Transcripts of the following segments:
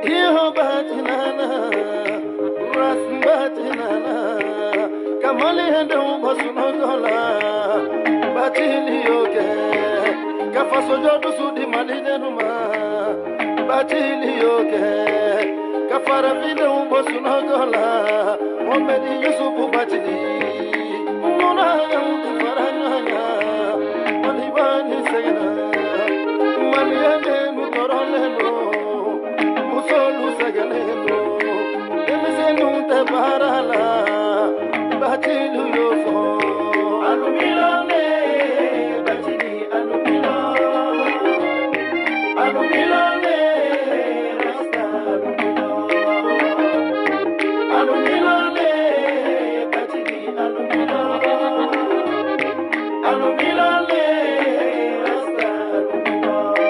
Iho batinana, ras batinana, kamali hendo basunogola, batili yoke, kafaso jodu sudi malidenuma, batili yoke, kafara video basunogola, Mohamedi Yusufu batili, mona yangu faranya, malibani segena, maliende mutoroleno. Solu sagalelo, emisenu te barala, batilu yofo. Alumilone, batili alumilone, alumilone, rasta alumilone, alumilone, batili alumilone, alumilone, rasta alumilone.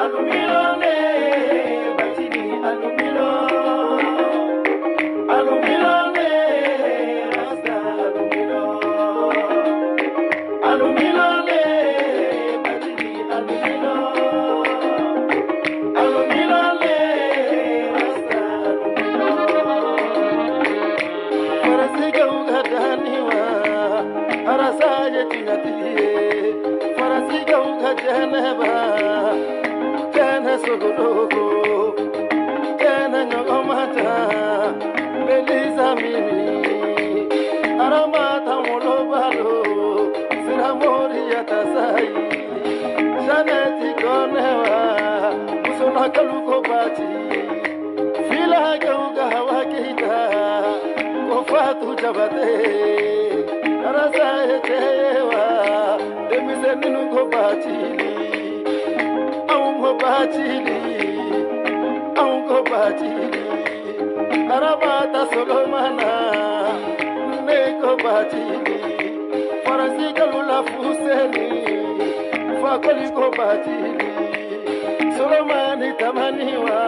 Alumilone, batili alumilone, alumilone, rasta alumilone, alumilone, batili alumilone, alumilone, rasta alumilone. Farasiga ugadaniwa, arasaje tingatiye, farasiga ugajaneba. Sogoloko, Kena Nyogomata, Beliza Mini, Aramata Molobalo, Siramori Atasai, Janeti Konewa, Musona Kaluko Bati, Fila Gauga Hawakita, Kofatu Jabate, Arasa Etewa, Demiseninu Kobati. Ango batili, Arabata Solomana, Neko batili, Farasiga lula fuseni, Fakoliko batili, Solomani tamaniwa,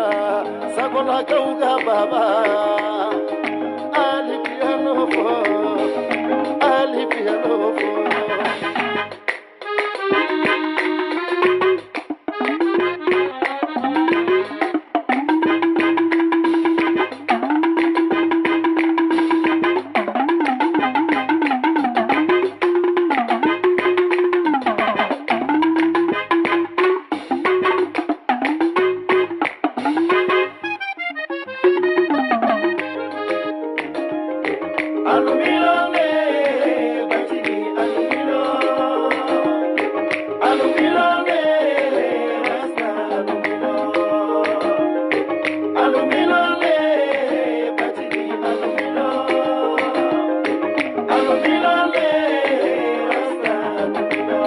Sakola kauga baba, Ali piano for, Ali piano for. Alumilone, batili alumilone, alumilone, rasta alumilone, alumilone, batili alumilone, alumilone, rasta alumilone.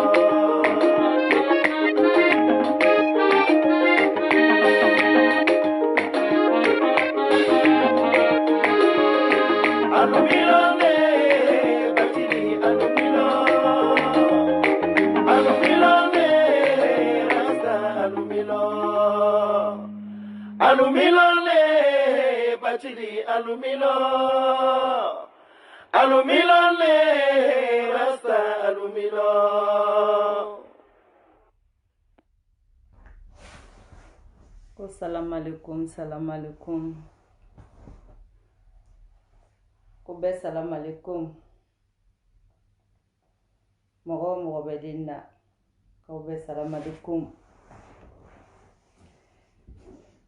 Alumilone, batili alumilone, alumilone, rasta alumilone. Salam alaikum, salam alaikum. Kobe salam alaikum. Mogo bedinna. Kobe salam alaikum.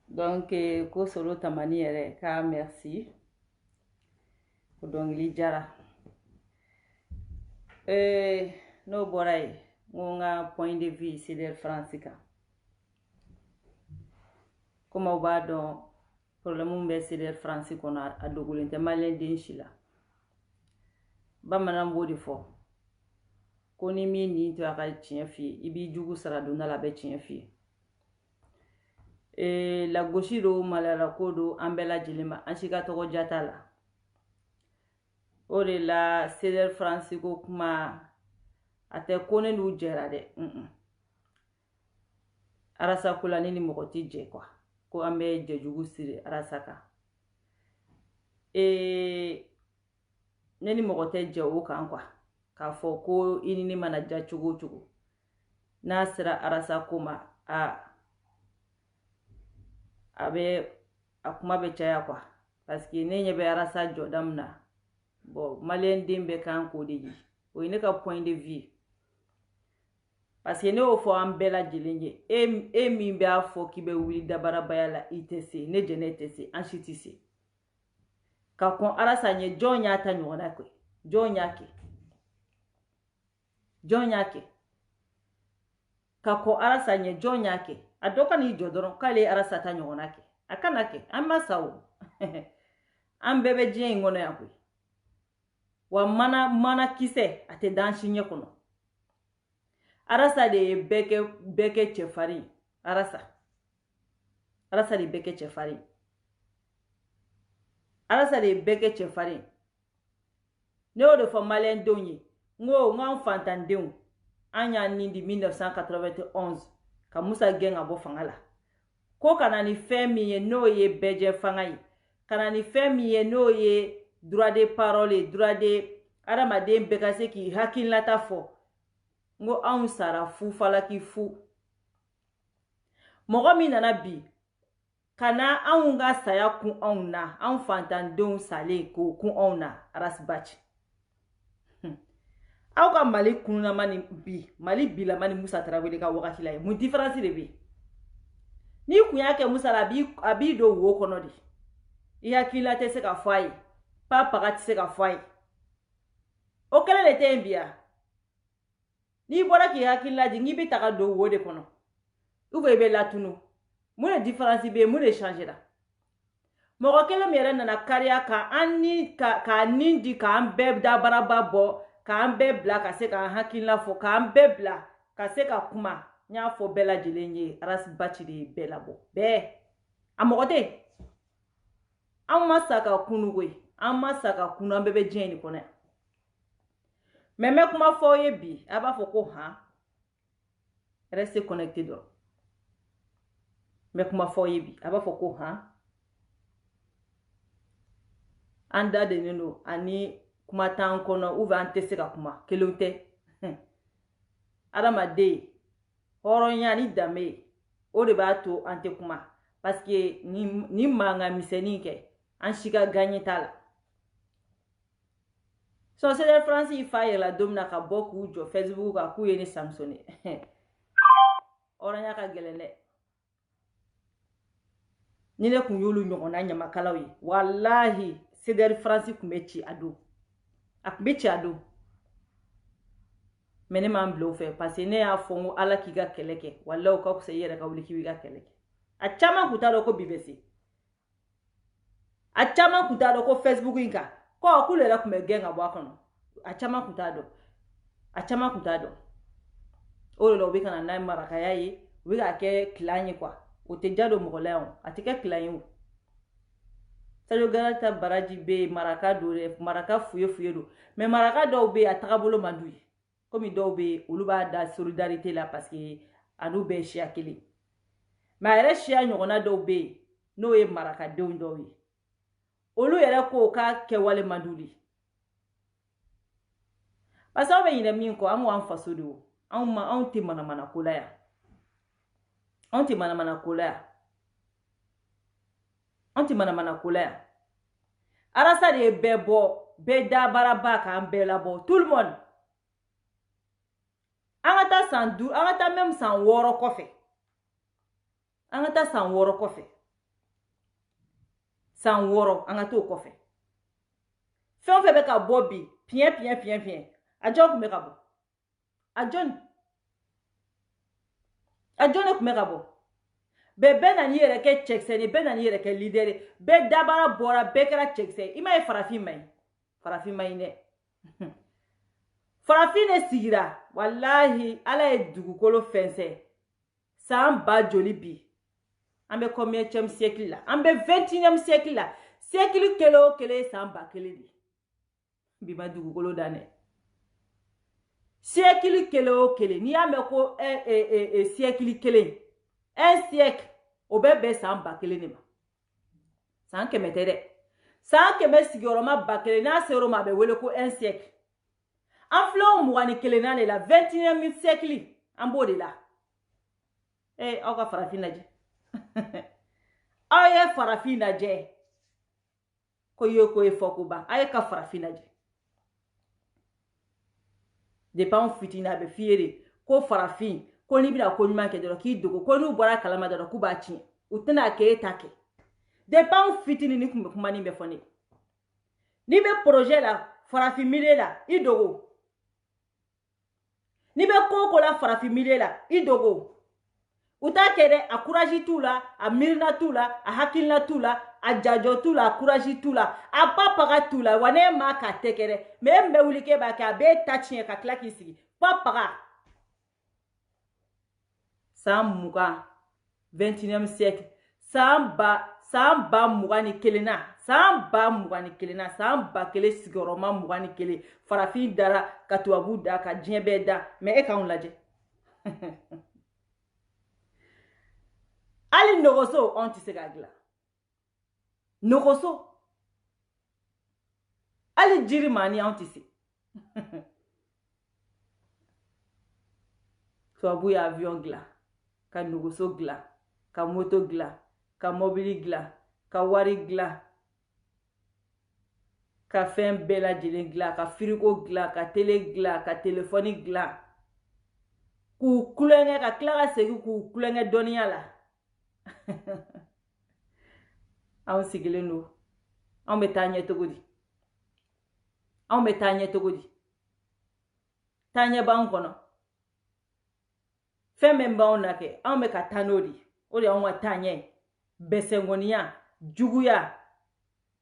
Donc, ko solo tamani yere ka merci. Ko dongli jara. No boray, ngonga point de vue c'est der francika. Comme au bas dans problème be c'est der franciko na adogulente malien denchila. Ba manam bodi fo. ko ni min ni to aka tiɲɛ f'i ye i b'i jugu sara don la bɛ tiɲɛ f'i ye lagosi do malayala ko do an bɛɛ lajɛlen ma an si ka tɔgɔ jata la o de la CDR France ko kuma a tɛ ko ne n'u jɛra dɛ Arasa ko la ne ni mɔgɔ ti jɛ quoi ko an bɛ jɛjugu siri Arasa kan ne ni mɔgɔ tɛ jɛ o kan quoi k'a fɔ ko i ni ne mana ja cogo o cogo n'a sera Arasa ko ma a kuma bɛ caya quoi parce que ne ɲɛ bɛ Arasa jɔda min na bon malien den bɛɛ kan k'o de ye o ye ne ka point de vue parce que ne y'o fɔ an bɛɛ lajɛlen ye e min b'a fɔ k'i bɛ wuli dabarabaya la i tɛ se ne jɛnɛ tɛ se an si tɛ se ka kɔn Arasa ɲɛ jɔn y'a ta ɲɔgɔnna kɛ jɔn y'a kɛ ka kɔn Arasa ɲɛ jɔn y'a kɛ a dɔ ka n'i jɔ dɔrɔn k'ale ye Arasa ta ɲɔgɔnna kɛ a kana kɛ an ma sa o an bɛɛ bɛ diɲɛ in kɔnɔ yan koyi wa mana kisɛ a tɛ dan si ɲɛ kɔnɔ Arasa de ye bɛɛ kɛ cɛfarin Arasa de ye bɛɛ kɛ cɛfarin Arasa de ye bɛɛ kɛ cɛfarin ne y'o de fɔ malien denw ye n ko an fantandenw an y'a nin di 1991 ka Musa gɛn ka bɔ fanga la ko kana ni fɛn min ye n'o ye bɛɛjɛ fanga ye kana ni fɛn min ye n'o ye droit de parole ye droit de adamaden bɛɛ ka se k'i hakilinata fɔ n ko anw sara fu falaki fu mɔgɔ min nana bi kana anw ka saya kun anw na anw fantandenw salen k'o kun anw na Arasibaci aw ka Mali kununama ni bi Mali bilama ni Musa Tarawele ka wagati la ye mun différence de bɛ n'i kun y'a kɛ Musa la a b'i don wo kɔnɔ de i hakilila tɛ se ka fɔ a ye paga tɛ se ka fɔ a ye o kɛlen de tɛ yen bi ya n'i bɔra k'i hakilila di n'i bɛ taga don wo de kɔnɔ ou bien i bɛ latunu mun de différence bɛ yen mun de changera mɔgɔ kelen min yɛrɛ nana kariya k'a nin di k'an bɛɛ dabaraba bɔ k'an bɛɛ bila ka se k'an hakilila fɔ k'an bɛɛ bila ka se ka kuma n y'a fɔ bɛɛ lajɛlen ye Arasibaci de ye bɛɛ labɔ bɛɛ a mɔgɔ tɛ yen an ma sa ka kunu koyi an ma sa ka kunu an bɛɛ bɛ diɲɛ in kɔnɔ yan mais n bɛ kuma fɔ aw ye bi a b'a fɔ ko restez connecté dɔrɔn n bɛ kuma fɔ aw ye bi a b'a fɔ ko an da dennen don ani kuma t'an kɔnɔ ou bien an tɛ se ka kuma kelenw tɛ adamaden hɔrɔnya ni danbe o de b'a to an tɛ kuma parce que ni mankan misɛnnin kɛ an si ka gagne t'a la CDR France i fa yɛlɛla don min na ka bɔ k'u jɔ Facebook kan k'u ye ne sansonné hɔrɔnya ka gɛlɛn dɛ ni ne kun y'olu ɲɔgɔnna ɲamakalaw ye walahi CDR France kun bɛ ci a don a kun bɛ ci a don mais ne m'an bila o fɛ parce que ne y'a fɔ n ko ala k'i ka kɛlɛ kɛ walahi o ka fisa i yɛrɛ ka wuli k'i b'i ka kɛlɛ kɛ a caman kun t'a dɔn ko bi bɛ se a caman kun t'a dɔn ko Facebook in kan ko k'olu yɛrɛ kun bɛ gɛn ka bɔ a kɔnɔ a caman kun t'a dɔn o de la u bɛ ka na n'a ye marakaya ye u bɛ k'a kɛ kilan ye quoi o tɛ ja don mɔgɔ la yan a tɛ kɛ kilan ye o Sadio Garata Baraji bɛ yen maraka don dɛ maraka fuye don mais maraka dɔw bɛ yen a tagabolo man d'u ye komi dɔw bɛ yen olu b'a da solidarité la parce que a n'u bɛɛ ye siya kelen mais a yɛrɛ siya ɲɔgɔnna dɔw bɛ yen n'o ye marakadenw dɔw ye olu yɛrɛ ko k'a kɛwale man d'u ye parce que aw bɛ ɲinɛ min kɔ an ko an faso de o anw tɛ manamana ko la yan Arasa de ye bɛɛ bɔ bɛɛ dabaraba k'an bɛɛ labɔ tout le monde an ka taa san 5 an ka taa même san 6 kɔfɛ an ka taa san 6 kɔfɛ san 6 an ka t'o kɔfɛ fɛn o fɛn bɛ ka bɔ bi piɲɛ a jɔn kun bɛ ka bɔ a jɔn de kun bɛ ka bɔ bɛɛ na n'i yɛrɛ kɛ cɛkisɛ ye bɛɛ na n'i yɛrɛ kɛ leader ye bɛɛ dabara bɔra bɛɛ kɛra cɛkisɛ ye i m'a ye farafin ma ɲi dɛ farafine sigira wallahi ala ye dugukolo fɛnsɛ san ba joli bi an bɛ combien siècle la an bɛ 21e siècle la siècle kelen o kelen san ba kelen de bi ma dugukolo dan dɛ siècle kelen o kelen n'i y'a mɛn ko siècle kelen un siècle o bɛ bɛn san ba kelen de ma san kɛmɛ tɛ dɛ san kɛmɛ sigiyɔrɔma ba kelen n'a ser'o ma a bɛ wele ko un siècle an filɛ o 21 nan de la 21e siècle an b'o de la aw ka farafin lajɛ aw ye farafin lajɛ ko ye ko ye fɔ ko ban aw ye ka farafin lajɛ depuis anw fitinin a bɛ f'i ye de ko farafin ko n'i bɛna ko ɲuman kɛ dɔrɔn k'i dogo ko n'u bɔra kalama dɔrɔn k'u b'a tiɲɛ u tɛna kɛ e ta kɛ depuis anw fitinin ni kun bɛ kuma nin bɛ fɔ ne n'i bɛ projet la farafin milieu la i dogo n'i bɛ ko ko la farafin milieu la i dogo u t'a kɛ dɛ a courage t'u la a miirina t'u la a hakilina t'u la a jajɔ t'u la a courage t'u la a papaga t'u la wa ne ma k'a tɛ kɛ dɛ mais e min bɛ wuli k'e b'a kɛ a b'e ta tiɲɛ ka tila k'i sigi papaga san 20 21e siècle san ba 21 na san ba 21 na san ba kelen sigiyɔrɔma 21 farafin dara ka tubabu da ka diɲɛ bɛɛ da mais e k'anw lajɛ hali nɔgɔso anw tɛ se k'a dilan nɔgɔso hali jiri maani anw tɛ se tubabu ye avion dilan ka nɔgɔso dilan ka moto dilan ka mobili dilan ka wari dilan ka fɛn bɛɛ lajɛlen dilan ka frigo dilan ka télé dilan ka téléphone dilan k'u kulonkɛ ka tila ka segin k'u kulonkɛ dɔnniya la anw sigilen don anw bɛ taa ɲɛ cogo di anw bɛ taa ɲɛ cogo di taa ɲɛ b'anw kɔnɔ fɛn min b'anw na kɛ anw bɛ ka taa n'o de o de y'anw ka taa ɲɛ bɛsɛngɔniya juguya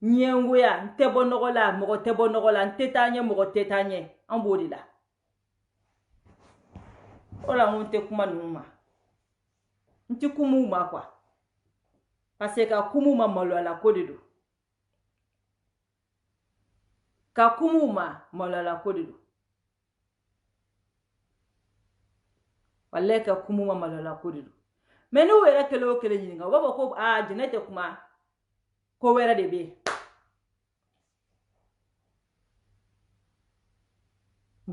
ɲɛngoya n tɛ bɔ nɔgɔ la mɔgɔ tɛ bɔ nɔgɔ la n tɛ taa ɲɛ mɔgɔ tɛ taa ɲɛ anw b'o de la o la n tɛ kuma ninnu ma n tɛ kum'u ma quoi parce que ka kum'u ma maloyala ko de don ka kum'u ma maloyala ko de don wallahi ka kum'u ma maloyala ko de don mais n'u yɛrɛ kelen o kelen ɲininka u b'a fɔ ko jɛnɛ tɛ kuma ko wɛrɛ de bɛ yen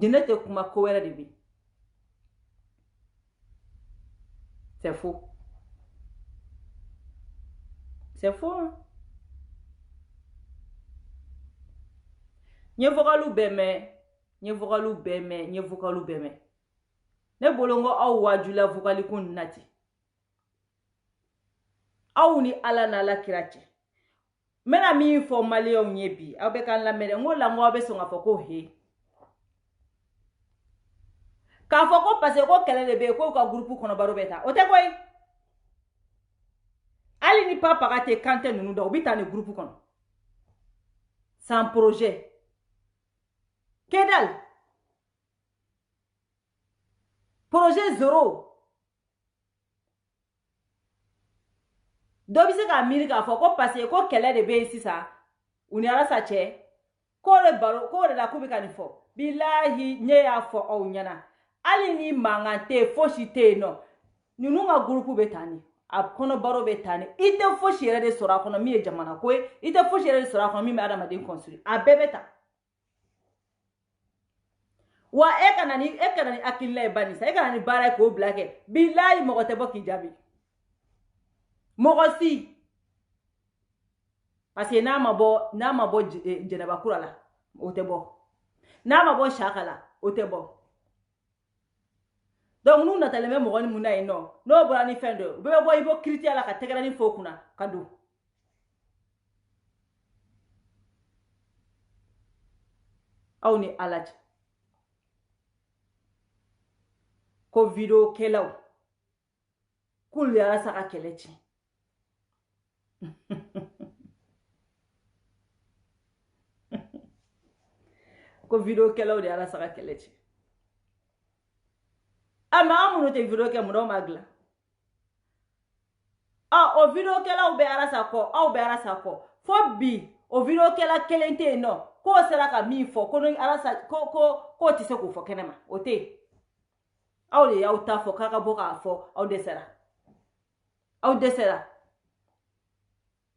jɛnɛ tɛ kuma ko wɛrɛ de bɛ yen c'est faux c'est faux hein? Nye vokalu bɛɛ mɛn ne bolo n ko aw wajula vokali ko nin na ten aw ni ala n'ala kira cɛ n bɛna min fɔ maliyɛnw ye bi aw bɛ k'an lamɛn dɛ n ko la n ko aw bɛ sɔn k'a fɔ ko he k'a fɔ ko parce que ko kɛlɛ de bɛ yen k'o ka gurupu kɔnɔ baro bɛ taa o tɛ koyi hali ni papaga tɛ kan tɛ ninnu dɔn u bɛ taa ni gurupu kɔnɔ sans projet que dalle projet zéro dɔ bɛ se k'a miiri k'a fɔ ko parce que ko kɛlɛ de bɛ yen sisan u ni Alasa cɛ k'o de la k'u bɛ ka nin fɔ bilahi ne y'a fɔ aw ɲɛna hali ni mankan tɛ yen fosi tɛ yen nɔ ninnu ka gurupu bɛ taa ni a kɔnɔ baro bɛ taa ni i tɛ fosi yɛrɛ de sɔrɔ a kɔnɔ min ye jamana ko ye i tɛ fosi yɛrɛ de sɔrɔ a kɔnɔ min bɛ adamaden construire a bɛɛ bɛ ta wa e kana ni hakilila ye bani sa e kana ni baara ye k'o bila kɛ bilahi mɔgɔ tɛ bɔ k'i jaabi mɔgɔ si parce que n'a ma bɔ jɛnɛbakura la o tɛ bɔ n'a ma bɔ saka la o tɛ bɔ donc n'u natalen bɛ mɔgɔ ni mun na yen nɔ n'o bɔra ni fɛn dɔ u bɛɛ bɛ bɔ i bɔ kiritiya la ka tɛgɛrɛnin fɔ o kunna ka don aw ni ala cɛ ko video kɛlaw k'olu ye Alasa ka kɛlɛ tiɲɛ ko video kɛlaw de ye Alasa ka kɛlɛ tiɲɛ ama amuno te video ke muno magla o video ke la ube arasa ko au be arasa ko fo bi o video ke la kelente no ko sera ka mi fo ko no arasa ko ti se ko fo kenema o te au le au ta fo kaka boka fo au desera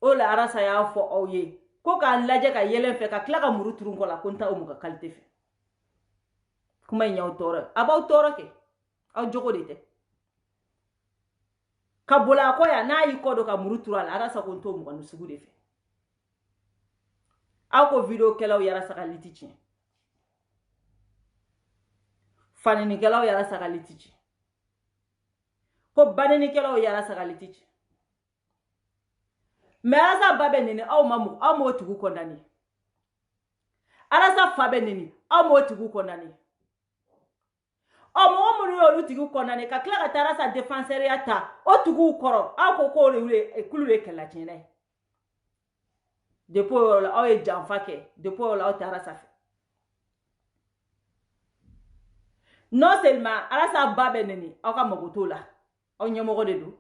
o la arasa ya fo au ye ko ka laje ka yelen fe ka kla ka muru turun ko la konta o mu ka kalite fe kuma nyaw toro abaw toro ke au jogo de te ka bola ko ya na yi ko do ka muru tural arasa ko to mu ka nusugu de fe ako video kelaw yara saka litichi fanini kelaw yara saka litichi ko baneni kelaw yara saka litichi me arasa babe nini aw mo tugu kondani arasa fabe nini aw mo tugu kondani o mo mu yo lutigu kondani ka kla ka tarasa défenseur ya ta o tugu koro aw ko le kulure kala chine depuis la aw e janfa ke depuis la aw tarasa fe non seulement arasa babe nini aw ka mogoto la aw nyemogo de do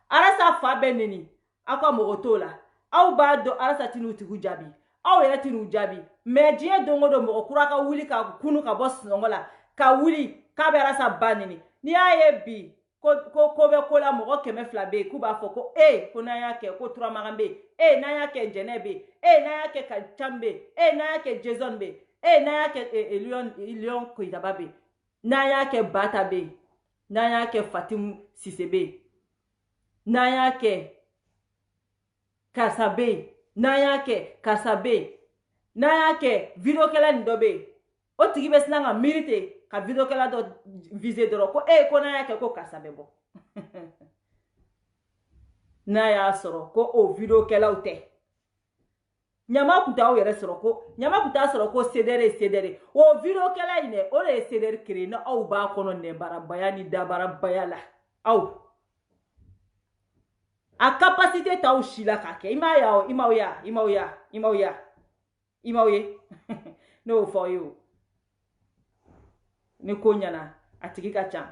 arasa fabe nini akwa mogoto la aw ba do arasa tinu tigu jabi aw yele tinu jabi me die dongo do mogo kura ka wuli ka kunu ka boss nongola ka wuli ka be arasa banini ni aye bi ko be ko la mogo keme flabe ku ba fo ko ko na yake ko tura magambe na yake jenebe na yake ka chambe na yake jason be na yake lion ko itababe na yake batabe na yake fatim sisebe na yake kasabe na yake kasabe na yake video kala ndobe o tigi be sinanga milite ka video kala do viser doro ko ko na yake ko kasabe bo na ya soro ko o video kala ute nyama kuta o yere soro ko nyama kuta soro ko sedere o video kala ine o le sedere kire na au ba kono ne barabaya ni da barabaya la au a capacité ta ushila kake imauya no for you ni konyana atikika cha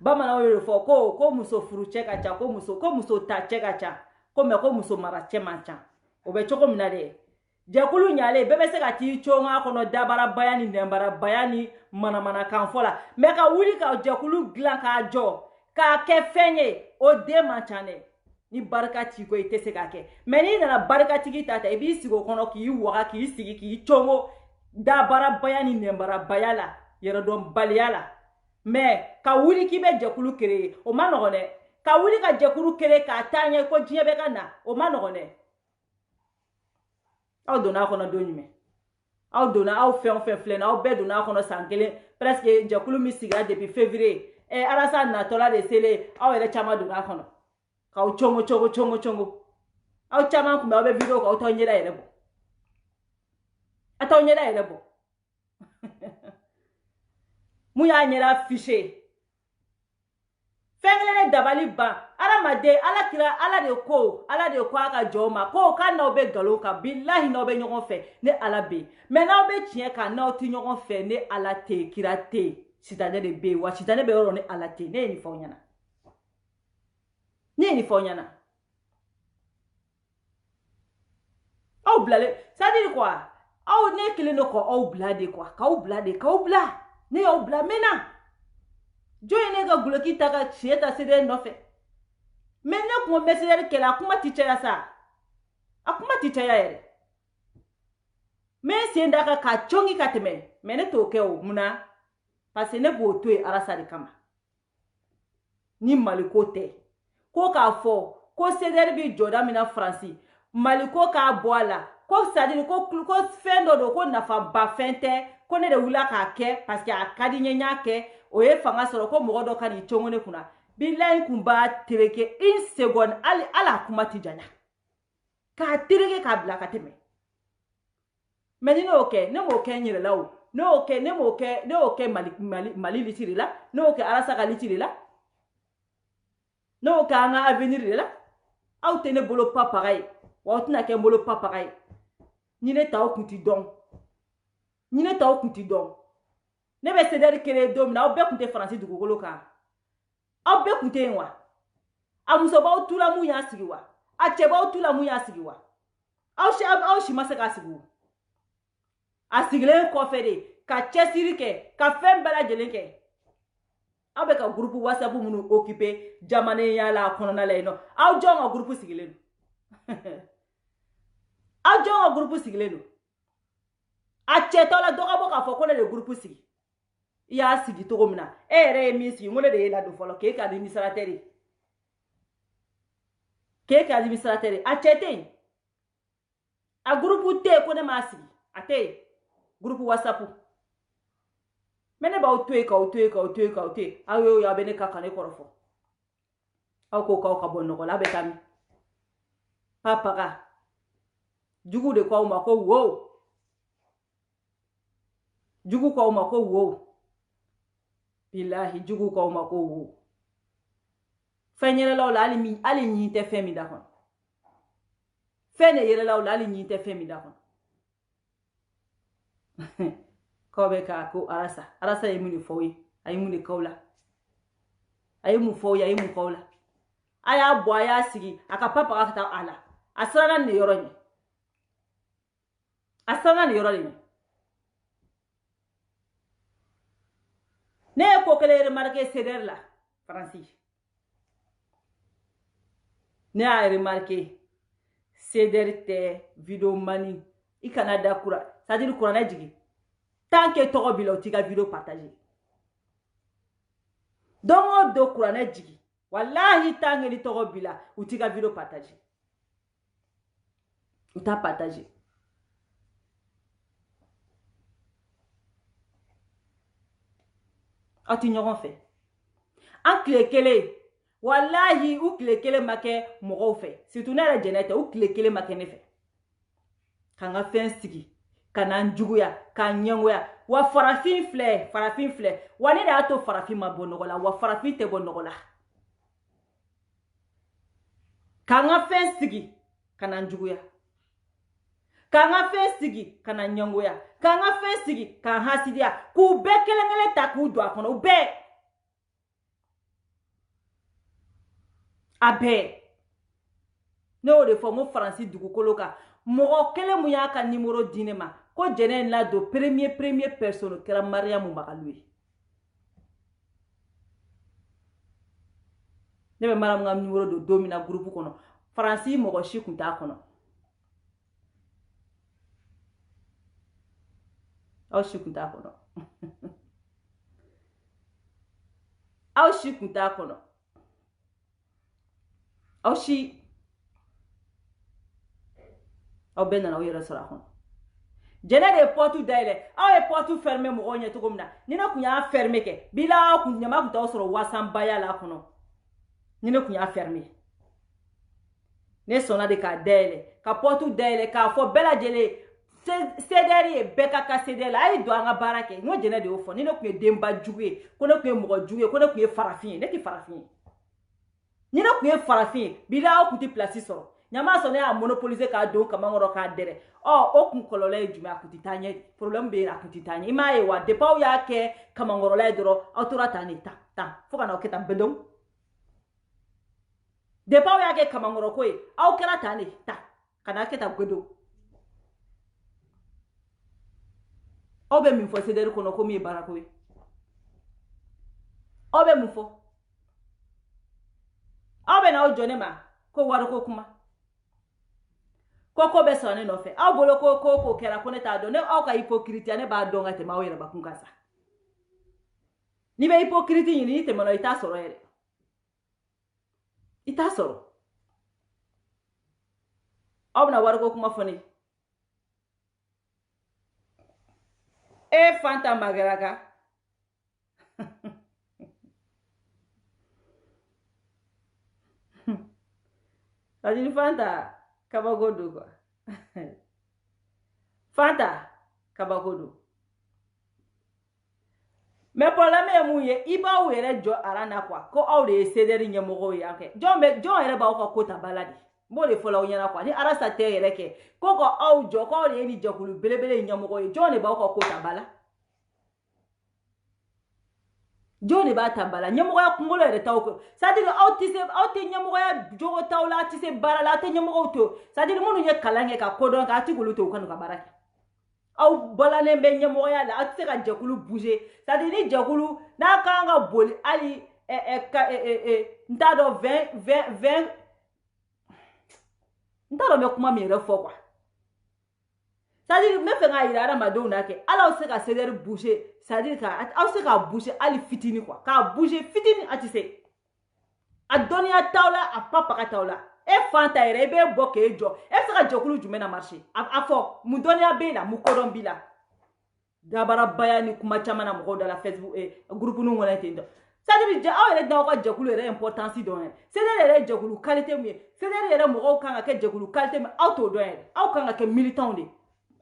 bama na we fo ko muso furu cheka cha ko muso ta cheka cha ko me ko muso mara chema cha obe choko minade jakulu nyale bebe se ka ti chonga kono dabara bayani nembara bayani mana kanfola me ka wuli ka jakulu glan ka jo ka ke fenye o de manchane ni barka ti ko ite se ka ke meni na barka ti tata e bi sigo kono ki waka ki sigi ki chongo da bara bayani nembara bayala yero don balyala me ka wuli ki be jakulu kere o manogone ka wuli ka jakulu kere ka tanye ko jiebe kana o manogone aw dona kono donyime aw dona aw fen flena aw be dona kono sankele presque jakulu mi siga depuis février arasa na tola de sele aw ele chama dona kono ka o chongo aw chama ku me be video ko to nyeda yele bo ataw nyeda yele bo mu ya nyera fiché fenglene dabali ba aramade ala kira ala de ko aka joma ko ka na obe galo ka billahi na obe nyogon fe ne ala be me na obe tien ka na oti nyogon fe ne ala te kira te sitade de be wa sitade be oro ne ala te ne ni fonyana au blale ça dit quoi au ne kile no ko au blade quoi ka au bla ne au bla mena joine ga guloki taka chieta sede no fe mena ko mesere kela kuma teacher ya sa akuma teacher ya ere me senda ka chongi kateme mene to ke o muna parce ne bo to e arasa de kama ni maliko te ko ka fo ko seder bi joda mina franci maliko ka boala ko sadini ko fendo do ko nafa ba fente ko ne de wula ka ke parce que akadi nyanya ke o ye fanga soro ko mogodo kan i chongone kuna billahi kumba tereke in second ala kuma tijanya ka tereke ka bla ka teme menino okay ne mo ke nyire lawo no okay ne mo ke mali litiri la no okay arasa ka litiri la no ka nga avenir la au tene bolo pa pareil wa tuna ke bolo pa pareil ni ne taw kuti don ne bɛ CDR créé don min na aw bɛɛ kun tɛ Faransi dugukolo kan aw bɛɛ kun tɛ yen wa a musobaw tula mun y'a sigi wa a cɛbaw tula mun y'a sigi wa aw si ma se k'a sigi a sigilen kɔfɛ de ka cɛsiri kɛ ka fɛn bɛɛ lajɛlen kɛ aw bɛ ka groupe WhatsApp minnu occupé jamanenya la kɔnɔna la yen nɔ aw jɔn ka groupe sigilen don aw jɔn ka groupe sigilen don a cɛtɔ la dɔ ka bɔ k'a fɔ ko ne de ye groupe sigi i y'a sigi cogo min na e yɛrɛ ye min sigi n ko ne de y'e ladon fɔlɔ k'e ka administrateur ye k'e ka administrateur ye a cɛ tɛ yen a groupe tɛ yen ko ne m'a sigi a tɛ yen groupe WhatsApp mais ne b'aw to yen k'aw to yen k'aw to yen k'aw to yen aw y'o ye aw bɛ ne ka kan ne kɔrɔfɔ aw ko k'aw ka bɔ nɔgɔ la aw bɛ taa min papaga jugu de k'aw ma ko wow jugu k'aw ma ko wow bilahi jugu k'aw ma ko wow fɛn yɛlɛlaw la hali ɲin tɛ fɛn min da kɔnɔ fɛn de yɛlɛlaw la hali ɲin tɛ fɛn min da kɔnɔ k'aw bɛ ka ko arasa ye mun de fɔ ye a ye mun de k'aw la a ye mun fɔ ye a ye mun k'aw la a y'a bɔ a y'a sigi a ka papaga ka taa a la a siranna nin yɔrɔ ɲɛ a siranna nin yɔrɔ de ɲɛ ne ye ko kelen remarqué CDR la Faransi ne y'a remarqué CDR tɛ vidéo mani i kana da kura c'est-à-dire kuranɛ jigi tant que tɔgɔ b'i la o t'i ka vidéo partager don o don kuranɛ jigi wallahi tant que ni tɔgɔ b'i la o t'i ka vidéo partager o t'a partager aw ti ɲɔgɔn fɛ an tile kelen wallahi u tile kelen ma kɛ mɔgɔw fɛ surtout ne yɛrɛ jɛnɛ tɛ u tile kelen ma kɛ ne fɛ ka n ka fɛn sigi ka na n juguya ka n ɲɛngoya wa farafin filɛ wa ne de y'a to farafin ma bɔ nɔgɔ la wa farafin tɛ bɔ nɔgɔ la ka n ka fɛn sigi ka na n juguya ka n ka fɛn sigi ka na n ɲɛngoya ka n ka fɛn sigi ka n hasidiya k'u bɛɛ kelen kelen ta k'u don a kɔnɔ u bɛɛ a bɛɛ ne y'o de fɔ n ko Faransi dugukolo kan mɔgɔ kelen mun y'a ka numéro di ne ma ko jɛnɛ in ladon premier personne kɛra Mariamu Magalu ye ne bɛ Mariamu ka numéro don min na groupe kɔnɔ Faransi mɔgɔ si kun t'a kɔnɔ aw si kun t'a kɔnɔ aw si kun t'a kɔnɔ aw si aw bɛɛ nana aw yɛrɛ sɔrɔ a kɔnɔ jɛnɛ de ye porte dayɛlɛ aw ye porte fermer mɔgɔw ɲɛ cogo min na ni ne kun y'a fermer kɛ bila ɲama kun t'aw sɔrɔ wasanbaya la kɔnɔ ni ne kun y'a fermer ne sɔnna de k'a dayɛlɛ ka porte dayɛlɛ k'a fɔ bɛɛ lajɛlen CDR ye bɛɛ ka ka CDR la a ye don an ka baara kɛ n ko jɛnɛ de y'o fɔ ni ne kun ye denba jugu ye ko ne kun ye mɔgɔ jugu ye ko ne kun ye farafin ye ne tɛ farafin ye ni ne kun ye farafin ye bila aw kun tɛ place sɔrɔ ɲama sɔn ne y'a monopoliser k'a don kamankɔrɔ k'a dɛrɛ o kun kɔlɔlɔ ye jumɛn a kun tɛ taa ɲɛ problème bɛ yen a kun tɛ taa ɲɛ i m'a ye wa depuis aw y'a kɛ kamankɔrɔla ye dɔrɔn aw tora tan de tan fo ka n'aw kɛ tan bedon depuis aw y'a kɛ kamankɔrɔ ko ye aw kɛra tan de tan ka n'a kɛ tan bedon aw bɛ min fɔ CDR kɔnɔ ko min ye baarako ye aw bɛ mun fɔ aw bɛ n'aw jɔ ne ma ko wariko kuma ko bɛ sɔrɔ ne nɔfɛ aw bolo ko kɛra ko ne t'a dɔn ne aw ka hypocrite ne b'a dɔn ka tɛmɛ aw yɛrɛ bakun kan sa ni bɛ hypocrite ɲini ni tɛmɛna i t'a sɔrɔ yɛrɛ i t'a sɔrɔ aw bɛna wariko kuma fɔ ne e Fanta Magaraka Adini Fanta kabako do quoi Fanta kabako do mais problème ye mun ye i b'aw yɛrɛ jɔ aran na quoi ko aw de ye CDR ɲɛmɔgɔw ye an kɛ jɔn yɛrɛ b'aw ka ko ta bala de m'o de fɔla aw ɲɛna quoi ni arasa tɛ yɛrɛ kɛ ko ka aw jɔ k'aw de ye ni jɛkulu belebele ɲɛmɔgɔ ye jɔn de b'aw ka ko ta bala joni ba tabala nyamoya kungolo yere tawko c'est-à-dire aw te nyamoya jogo tawla tise barala te nyamoya to c'est-à-dire munu nye kalange ka kodon ka tigulu to kanu ka baraki aw balane be nyamoya la atse ka jakulu bouger c'est-à-dire ni jakulu na kanga boli ali ntado 20 ntado me kuma mi refo quoi c'est-à-dire me fe nga ira madou na ke ala o se ka ceder bouger c'est-à-dire ka aw se ka bouger ali fitini quoi ka bouger fitini atise a donia tawla a papa ka tawla e fanta ere be boke ejo e se ka jakulu jume na marché a fo mu donia be la mu kodon bila dabara bayani kuma chamana mo da la Facebook groupe nu ngona tendo c'est-à-dire je aw ere da ko jakulu ere importance don c'est-à-dire ere jakulu qualité mu c'est-à-dire ere mo kan ka jakulu qualité mu auto don aw kan ka militant de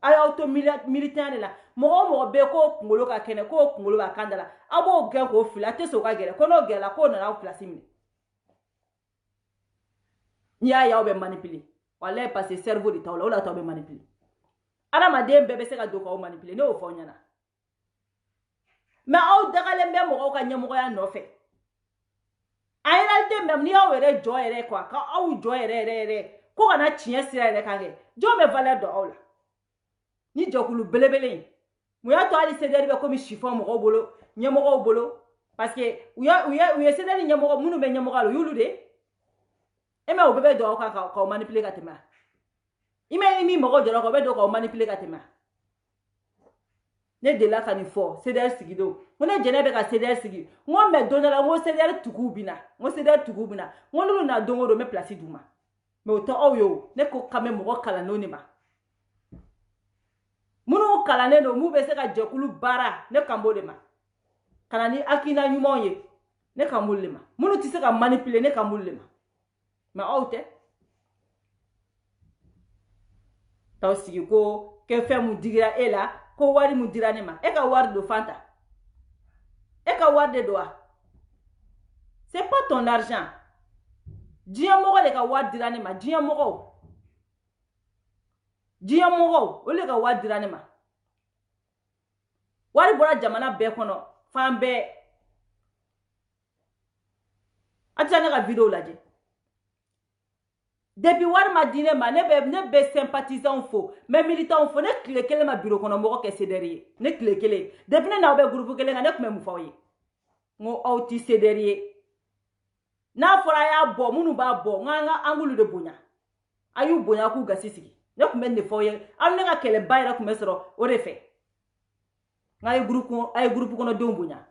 ay auto militant de la mo be ko ngolo ka kene ko ngolo ba kandala abo gen ko fila te so ka gere ko no gela ko na aw place mi ya be manipuler wala parce que cerveau de tawla wala taw be manipuler ala ma dem bebe se ka do ko manipuler ne o fo nyana mais aw dagale mbe mo ka nyamo ya no fe ay realite même ni aw ere jo ere quoi ka aw jo ere ko kana chien sira ere kange jo me valeur do awla ni jokulu belebele muya to ali ceder be comme chiffon mo bolo nyamo bolo parce que uya ceder nyamo munu be nyamo lo yulude e me obebe do ka manipuler ka tema imi mo jolo ko be do ka manipuler ka tema ne de la kan fo ceder sigido ngone jene be ka ceder sigi ngo me donala ngo ceder tukubina ngo lu na dongo do me place duma me o to oyo ne ko kame mo kala noni ma munu kala ne do mu be se ka jekulu bara ne kambo de ma kana ni akina nyumonye ne kamulle ma munu ti se ka manipuler ne kamulle ma oute taw sigi ko ke fe mu digira ela ko wari mu dirane ma e ka wari do fanta e ka wari de doa c'est pas ton argent diya mogo le ka wari dirane ma diya mogo o le ka wari dirane ma wari bora jamana be kono fan be atana ka video laje depuis war ma dine ma ne be sympathisant fo mais militant fo ne klekele ma bureau kono mo ko céderier ne klekele depuis ne na be groupe kele ne kuma mu fawi ngo auti céderier na fora ya bo munu ba bo nga angulu de bonya ayu bonya ku gasisi ne kuma ne foye am ne ka kele bayra kuma soro o refe ngai groupe kono do bonya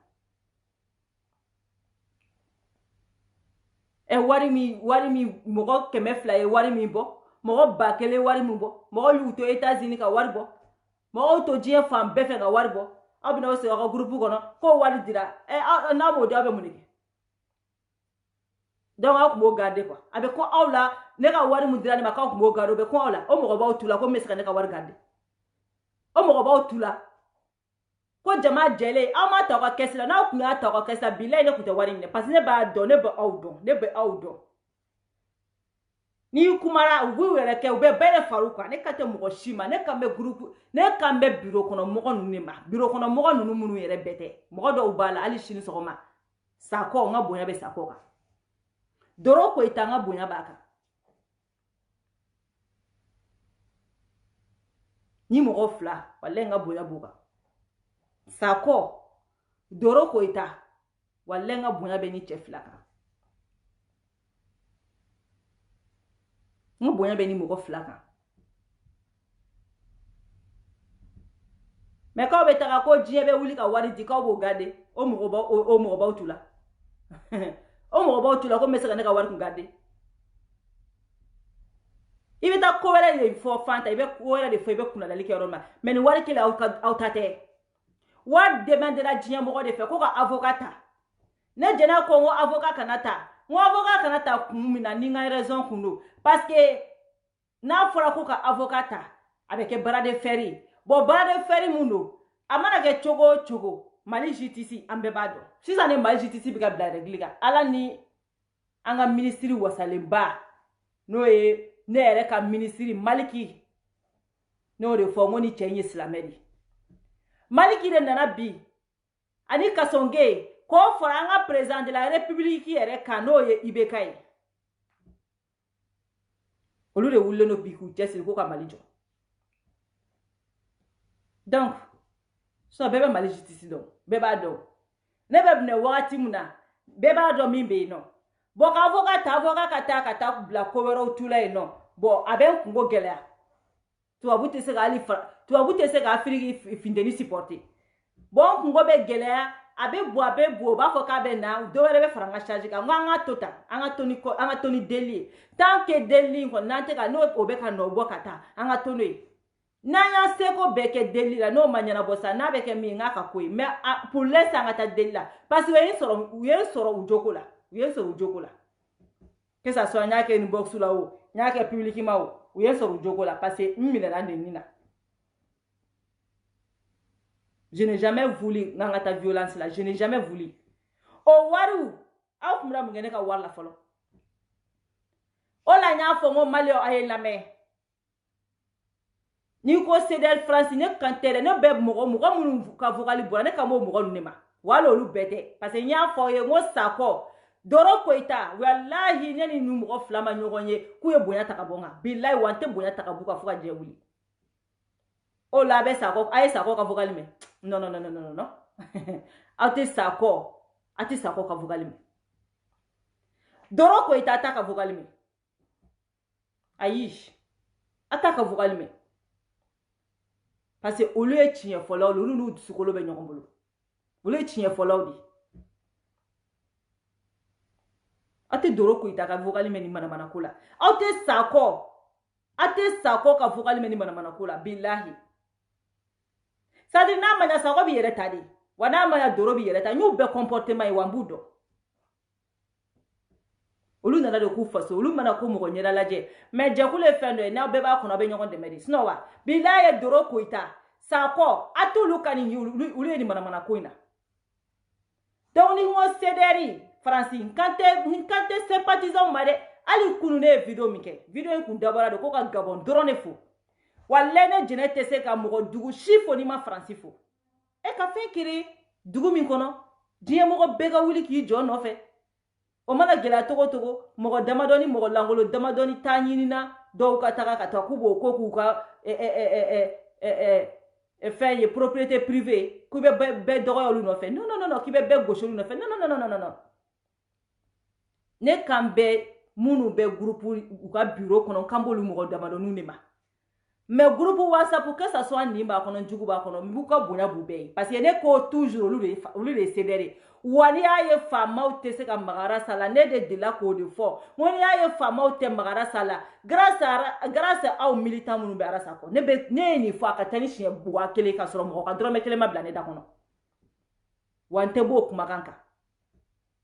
e wari mi mogo keme fla e wari mi bo mogo bakele wari mi bo mogo yuto États-Unis ka wari bo mogo to jie fam befe ka wari bo abina o se ka groupe kono ko wari dira na mo do abe munike donc a ko mo garder quoi abe ko awla ne ka wari mu dira ni ma ka ko mo garder be ko awla o mogo ba o tula ko meska ne ka wari garder o mogo ba o tula ko jama jele ama ta ka kesla na ku na ta ka kesla bilay ne ku te wari ne parce ne ba do ne ba awdo ni kumara wu were ke ube bere faruka ne kate mo shima ne kambe groupe ne kambe bureau kono mo nunu ma bureau kono mo nunu munu yere bete mo do ubala ali shini sokoma sako nga bonya be sako ka doro ko itanga bonya baka ni mo fla wale nga bonya buka sako doro ko ita wale nga bonya be ni cheflaka nga bonya be ni mo flaka me ka be taka ko jiebe wuli ka wari di ka bo gade o mo ba utula o mo ba utula ko mesaka ne ka wari ku gade ibe ta ko wala le fo fanta ibe ko wala de fo ibe kuna dalike roma men wari kila au tate what demande la jinya mo de fe ko ka avocata ne jena ko ngo avocat kanata ngo avocat kanata kumina ni ngai raison kuno parce que na fora ko ka avocata avec barade ferry bo barade ferry mundo amana ke chogo mali GTC ambebado sisa ne mali GTC biga bla regliga ala ni anga ministry wasalemba no e ne ere ka ministry maliki no de fo ngoni chenye islamedi maliki de nana bi ani kasonge ko fɔra an ka président de la république yɛrɛ kan n'o ye IBK ye olu de wulilen no bi k'u cɛsiri ko ka Mali jɔ donc so bɛɛ bɛ Mali justice dɔn bɛɛ b'a dɔn ne bɛ minɛ wagati min na bɛɛ b'a dɔn min bɛ yen nɔ bon k'a fɔ ka taa bila ko wɛrɛw tu la yen nɔ bon a bɛ n kungo gɛlɛya tubabu tɛ se ka Afiriki funteni supporter bon n kungo bɛ gɛlɛya a bɛ bɔ u b'a fɔ k'a bɛ na dɔ wɛrɛ bɛ fara n ka charge kan n ko an ka to tan an ka to ni deli ye tant que deli in kɔni n'an tɛ ka n'o bɛ ka nɔ bɔ ka taa an ka to n'o ye n'an y'an seko bɛɛ kɛ deli la n'o ma ɲɛnabɔ sa n'a bɛ kɛ min ye n k'a ka ko ye mais pour l'instant an ka taa deli la parce que u ye n sɔrɔ u joko la que ça soit n y'a kɛ ni box la o n y'a kɛ publiquement o u ye n sɔrɔ u joko la parce que n minɛna nin na je n'ai jamais voulu n'an ka taa violence la je n'ai jamais voulu o wariw aw tun bɛna mun kɛ ne ka wari la fɔlɔ o la n y'a fɔ n ko Maliyɛnw a ye lamɛn ni ko CDL France ne kan tɛ dɛ ne bɛ mɔgɔ minnu ka vocal bɔra ne kan b'o mɔgɔ ninnu de ma wala olu bɛɛ tɛ parce que n y'a fɔ aw ye n ko Sakɔ Doro Koyita walahi ne ni ninnu mɔgɔ fila ma ɲɔgɔn ye k'u ye bonya ta ka bɔ n kan bilahi wa n tɛ bonya ta ka b'u kan fo ka diɲɛ wuli o la a ye Sakɔ ka vocal mɛn non aw tɛ Sakɔ ka vocal mɛn Doro Koyita a t'a ka vocal mɛn ayi a t'a ka vocal mɛn parce que olu ye tiɲɛ fɔlaw olu n'u dusukolo bɛ ɲɔgɔn bolo olu ye tiɲɛ fɔlaw de aw tɛ Doro Koyita ka vocal mɛn ni manamana ko la aw tɛ Sakɔ ka vocal mɛn ni manamana ko la bilahi c'est-à-dire n'a ma ɲa Sakɔ b'i yɛrɛ ta de wa n'a ma ɲa Doro b'i yɛrɛ ta n y'u bɛɛ comportement ye wa n b'u dɔn olu nana de k'u faso olu mana ko mɔgɔ ɲɛda lajɛ mais jɛkulu ye fɛn dɔ ye n'aw bɛɛ b'a kɔnɔ aw bɛ ɲɔgɔn dɛmɛ de sinon wa bilahi ye Doro Koyita Sakɔ a t'olu ka nin olu ye nin manamana ko in na donc ni n ko CDR France n kan tɛ sympathisant ma dɛ hali kunu ne ye video min kɛ video in kun dabɔra de ko ka Gabon dɔrɔn de fo walahi ne jɛnɛ tɛ se ka mɔgɔ dugu si fo n'i ma Faransi fo e ka fɛn kiri dugu min kɔnɔ diɲɛ mɔgɔ bɛɛ ka wuli k'i jɔ nɔfɛ o mana gɛlɛya togo togo mɔgɔ damadɔni mɔgɔ langolo damadɔni t'a ɲinina dɔw ka taga ka taa k'u b'o ko k'u ka fɛn ye propriété privée k'u bɛ bɛɛ dɔgɔya olu nɔfɛ non k'i bɛ bɛɛ gosi olu nɔfɛ non ne kan bɛ minnu bɛ groupe u ka bureau kɔnɔ kan b'olu mɔgɔ damadɔniw de ma mais groupe WhatsApp que ça soit nin b'a kɔnɔ jugu b'a kɔnɔ m'u ka bonya b'u bɛɛ ye parce que ne ko toujours olu de ye CDR wa n'i y'a ye faamaw tɛ se ka magara sa la ne de delila k'o de fɔ nko n'i y'a ye faamaw tɛ magara sa la grâce aw militant minnu bɛ arasa kɔ ne ye nin fɔ a ka taa ni siɲɛ 1000 ka sɔrɔ mɔgɔ ka dɔrɔmɛ 1 ma bila ne da kɔnɔ wa n tɛ b'o kumakan kan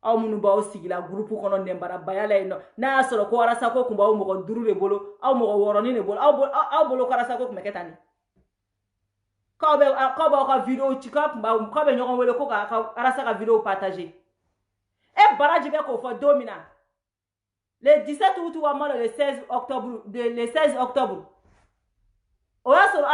aw minnu b'aw sigila groupe kɔnɔ nɛnbarabaya la yen nɔ n'a y'a sɔrɔ ko arasa ko tun b'aw mɔgɔ 5 de bolo aw mɔgɔ 6 de bolo aw bolo ko arasa ko tun bɛ kɛ tan de k'aw b'aw ka vidéo ci k'aw bɛ ɲɔgɔn wele ko ka arasa ka vidéo partager e baraji bɛ k'o fɔ don min na le 17 août walima le 16 octobre o y'a sɔrɔ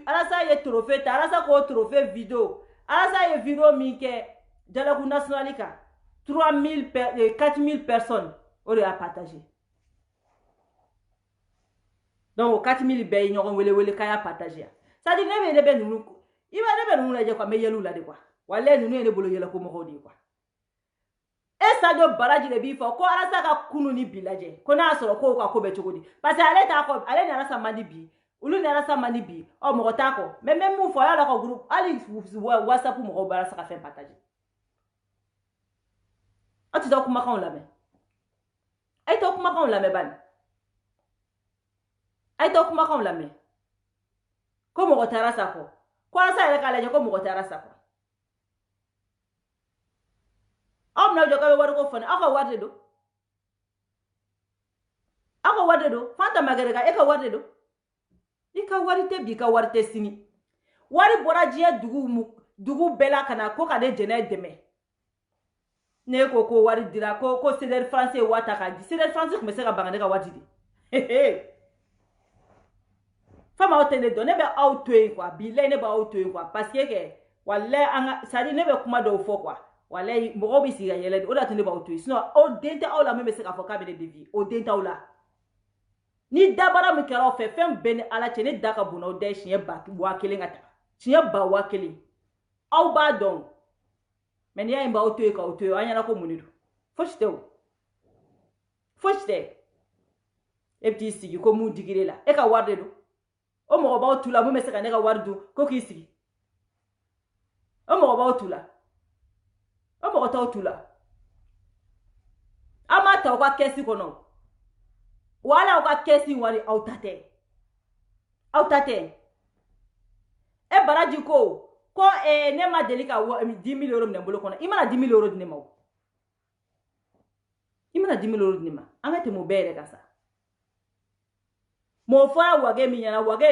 arasa ye trophée ta arasa k'o trophée vidéo arasa ye vidéo min kɛ dialogue national kan 4000 personnes o de y'a partagé donc 4000 bɛɛ ye ɲɔgɔn wele k'a y'a partagé c'est à dire ne bɛ ninnu i bɛ ne bɛ ninnu lajɛ quoi n bɛ yɛlɛ u la de quoi walahi ninnu ye ne bolo yɛlɛ ko mɔgɔw de ye quoi e Sadio Baraji de b'i fɔ ko arasa ka kunu ni bi lajɛ ko n'a y'a sɔrɔ kow ka ko bɛ cogo di parce que ale t'a kɔ ale ni arasa man di bi olu ni arasa man di bi mɔgɔ t'a kɔ mais n bɛ mun fɔ a y'ala ka groupe hali WhatsApp mɔgɔw bɛ arasa ka fɛn partager a tɛ taa kumakanw lamɛn a ye taa kumakanw lamɛn bani a ye taa kumakanw lamɛn ko mɔgɔ tɛ arasa kɔ ko arasa yɛrɛ k'a lajɛ ko mɔgɔ tɛ arasa kɔ aw bɛna jɔ k'a bɛ wari ko fɔ ne aw ka wari de don Fanta Magerega e ka wari de don i ka wari tɛ bi i ka wari tɛ sini wari bɔra diɲɛ dugu bɛɛ la ka na ko ka ne jɛnɛ dɛmɛ ne ko wari dira ko CDR France ye wari ta k'a di CDR France tun bɛ se ka ban ne ka wari di fama aw tɛ ne dɔn ne bɛ aw to yen quoi bilayi ne bɛ aw to yen quoi parce que walayi an ka c'est à dire ne bɛ kuma dɔw fɔ quoi walayi mɔgɔw bɛ sigi ka yɛlɛ de o de y'a to ne b'aw to yen sinon o den tɛ aw la min bɛ se k'a fɔ k'a bɛ ne dévier o den t'aw la ni dabara min kɛra aw fɛ fɛn bɛɛ ni ala cɛ ne da ka bon n'aw da ye siɲɛ 1000 ka taa siɲɛ 1000 aw b'a dɔn mais n'i y'a ye n b'aw to yen k'aw to yen an ɲɛna ko mun de don fosi tɛ o fosi tɛ e bɛ t'i sigi ko mun digir'e la e ka wari de don o mɔgɔ b'aw tu la mun bɛ se ka ne ka wari dun ko k'i sigi o mɔgɔ b'aw tu la o mɔgɔ t'aw tu la an m'a ta aw ka kɛsi kɔnɔ wa hali aw ka kɛsi wari aw ta tɛ e Baraji ko ne ma deli ka 10 000 € minɛ n bolo kɔnɔ i mana 10 000 € di ne ma o i mana 10 000 € di ne ma an ka tɛmɛ o bɛɛ yɛrɛ kan sa mɔ fɔra wage min ɲɛna wage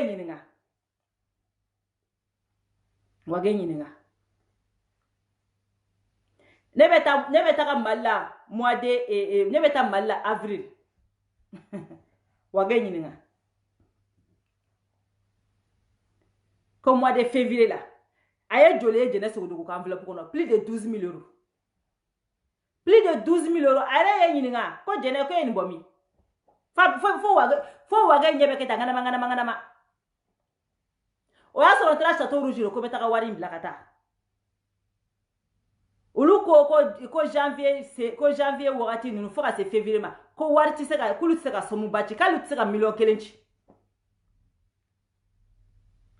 ɲininka ne bɛ taga Mali la mois de ne bɛ taa Mali la avril wage ɲininka ko mois de février la a ye joli ye Jɛnɛ Sogodogo ka enveloppe kɔnɔ plus de 12 000 €. Plus de 12 000 €. A yɛrɛ ye ɲininka ko Jɛnɛ ko ye nin bɔ min? Fo wage ɲɛ bɛ kɛ tan ŋanama. O y'a sɔrɔ n taara Château Rouge ko bɛ taga wari in bila ka taa. Olu ko janvier wagati ninnu fo ka se février ma ko wari tɛ se ka k'olu tɛ se ka somuba ci k'olu tɛ se ka 1 000 000 ci.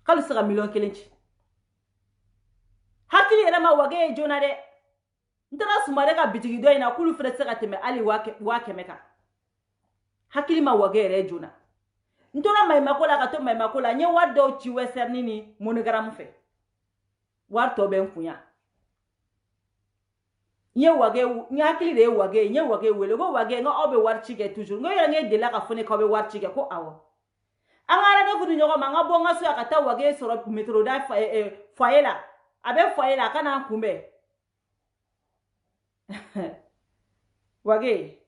K'olu tɛ se ka 1 000 000 ci. Hakili yɛrɛ ma wage ye joona dɛ. N taara Sumare ka bitigi dɔ in na k'olu fɛnɛ tɛ se ka tɛmɛ hali 100 kan. Hakili ma wage yɛrɛ joona. N tora Maɲumako la ka to Maɲumako la n ye wari dɔw ci Western ni Monogram fɛ. Wari tɔ bɛ n kun yan. N hakili de ye wage ye n ye wage wele ko wage n ko aw bɛ wari ci kɛ toujours n ko yɛrɛ n ye delila ka fɔ ne k'aw bɛ wari ci kɛ ko awɔ. An ka rendez-vous di ɲɔgɔn ma n ka bɔ n ka so yan ka taa wage sɔrɔ métro da foyer la a bɛ foyer la a ka n'an kunbɛn. Wage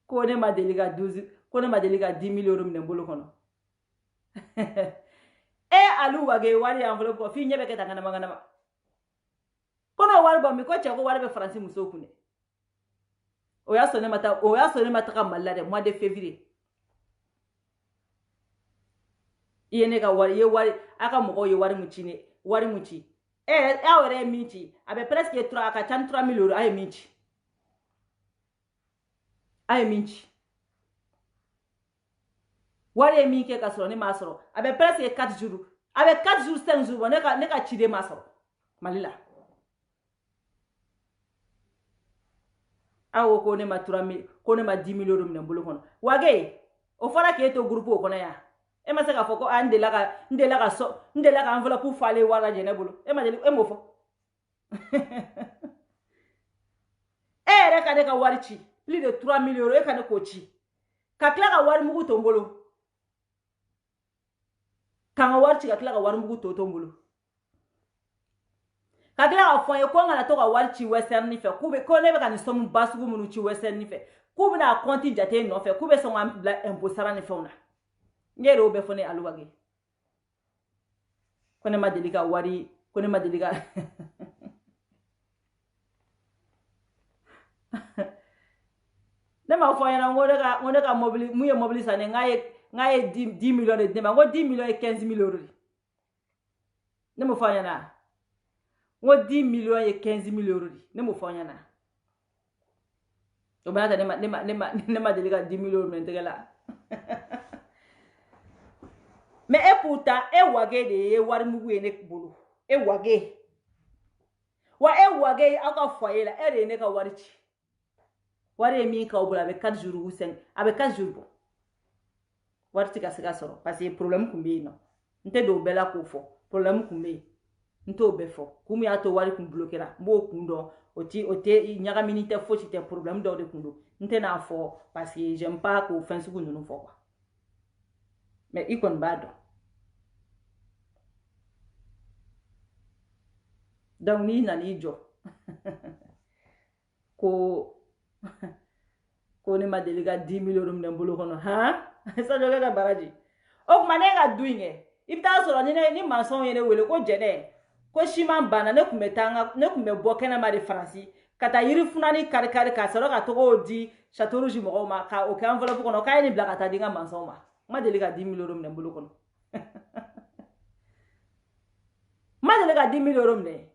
ko ne ma deli ka 10 000 € minɛ n bolo kɔnɔ. Alu wage wari enveloppe ko f'i ɲɛ bɛ kɛ tan ŋanama. Ko n'o wari bɔ min ko cɛ ko wari bɛ Faransi muso kun dɛ. O y'a sɔrɔ ne ma taga Mali la dɛ mois de février. I ye ne ka wari a ka mɔgɔw ye wari mun ci. Aw yɛrɛ ye min ci a bɛ presque a ka ca ni 3 000 € a ye min ci. Wari ye min kɛ ka sɔrɔ ne m'a sɔrɔ a bɛ presque 4 jours a bɛ 4 jours 5 jours bɔ ne ka ciden m'a sɔrɔ Mali la. Aw ko ne ma 10 000 € minɛ n bolo kɔnɔ. Wage o fɔra k'e to groupe o kɔnɔ yan. E ma se k'a fɔ ko n delila ka enveloppe falen wari la Jɛnɛ bolo. E m'o fɔ. E yɛrɛ ka ne ka wari ci plus de 3 000 € e ka ne k'o ci. Ka tila ka wari mugu to n bolo. Ka n ka wari ci ka tila ka wari mugu to n bolo. Ka tila ka fɔ n ye ko n kana to ka wari ci Western fɛ ko ne bɛ ka nin somme ba sugu minnu ci Western fɛ k'u bɛna compte jate nɔfɛ k'u bɛ sɔn ka bila impôt sara ni fɛnw na. N yɛrɛ o bɛ fɔ ne Alu Wage. Ko ne ma deli ka wari ko ne ma deli ka ne m'a fɔ ɲɛna ko ne ka mobili mun ye mobili san ne n k'a ye 10 millions de di ne ma n ko 10 millions ye 15 000 € de. Ne m'o fɔ ɲɛna. N ko 10 millions ye 15 000 € de. Ne m'o fɔ ɲɛna. O bɛna ta ne ma deli ka 10 000 € minɛ n tɛgɛ la. Mais pourtant wage de ye wari mugu ye ne bolo. Wage. Wa wage aw ka foyer la de ye ne ka wari ci. Wari ye min k'aw bolo a bɛ 4 jours ou 5 a bɛ 4 jours bɔ. Wari tɛ ka se ka sɔrɔ parce que problème kun bɛ yen nɔ. N tɛ don o bɛɛ la k'o fɔ. Problème kun bɛ yen. N t'o bɛɛ fɔ. Kun min y'a to wari kun bloquera. N b'o kun dɔn. O tɛ ɲagamini tɛ fosi tɛ problème dɔw de kun don. N tɛ n'a fɔ parce que j'aime pas k'o fɛn sugu ninnu fɔ quoi. Mais i kɔni b'a dɔn. Donc n'i nan'i jɔ ko ne ma deli ka 10 000 € minɛ n bolo kɔnɔ Sajɔkɛ ka Baraji o tuma ne ka du in kɛ i bɛ taa sɔrɔ ni mansɔnw ye ne wele ko Jɛnɛ ko siman bana ne kun bɛ bɔ kɛnɛma de faransi ka taa yiri funani kari kari ka sɔrɔ ka tɔgɔw di Château Rouge mɔgɔw ma ka o kɛ enveloppe kɔnɔ k'a ye nin bila ka taa di n ka mansaw ma ma deli ka 10 000 € minɛ n bolo kɔnɔ ma deli ka 10 000 € minɛ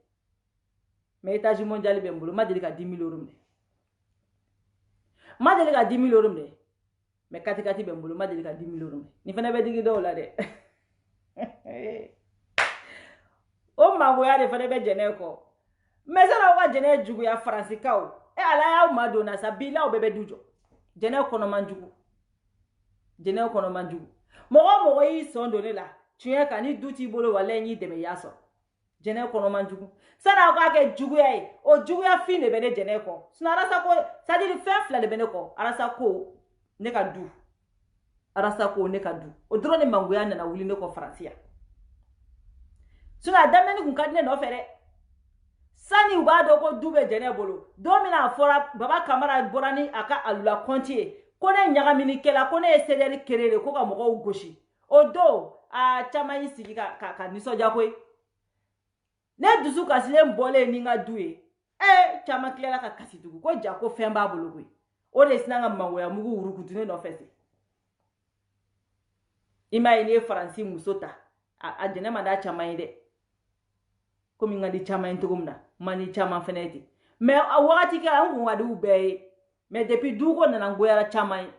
mais étage mondial bɛ n bolo ma deli ka 10 000 € minɛ ma deli ka 10 000 € minɛ mais kati bɛ n bolo ma deli ka 10 000 € minɛ nin fana bɛ digi dɔw la dɛ o magoya de fana bɛ jɛnɛ kɔ mais san'aw ka jɛnɛ juguya faransikaw ala y'aw madonna sa bilaw bɛɛ bɛ du jɔ jɛnɛ kɔnɔ man jugu mɔgɔ y'i sɔn don ne la tiɲɛ kan ni du t'i bolo wala y'i dɛmɛ y'a sɔrɔ jɛnɛ kɔnɔ man jugu san'aw k'a kɛ juguya ye o juguya fin de bɛ ne jɛnɛ kɔ sinon arasa ko c'est-à-dire fɛn fila de bɛ ne kɔ arasa ko ne ka du o dɔrɔn de mangoya nana wuli ne kɔ faransiya sinon a daminɛ kun ka di ne nɔfɛ dɛ sani u b'a dɔn ko du bɛ jɛnɛ bolo don min a fɔra baba kamara bɔra ni a ka alula kɔnti ye ko ne ɲagaminikɛla ko ne ye CDR kere de ko ka mɔgɔw gosi o don a caman y'i sigi ka nisɔndiya koyi ne dusu kasilen bɔlen ni n ka du ye caman tilala ka kasi tugun ko ja ko fɛn b'a bolo koyi o de sina ka mangoya mugu wurukutu ne nɔfɛ se i m'a ye ne ye faransi muso ta a jɛnɛ ma da caman ye dɛ komi n ka di caman ye cogo min na man di caman fɛnɛ ye ten mais a wagati kɛra n kun ka di u bɛɛ ye mais depuis duko nana n goyara caman ye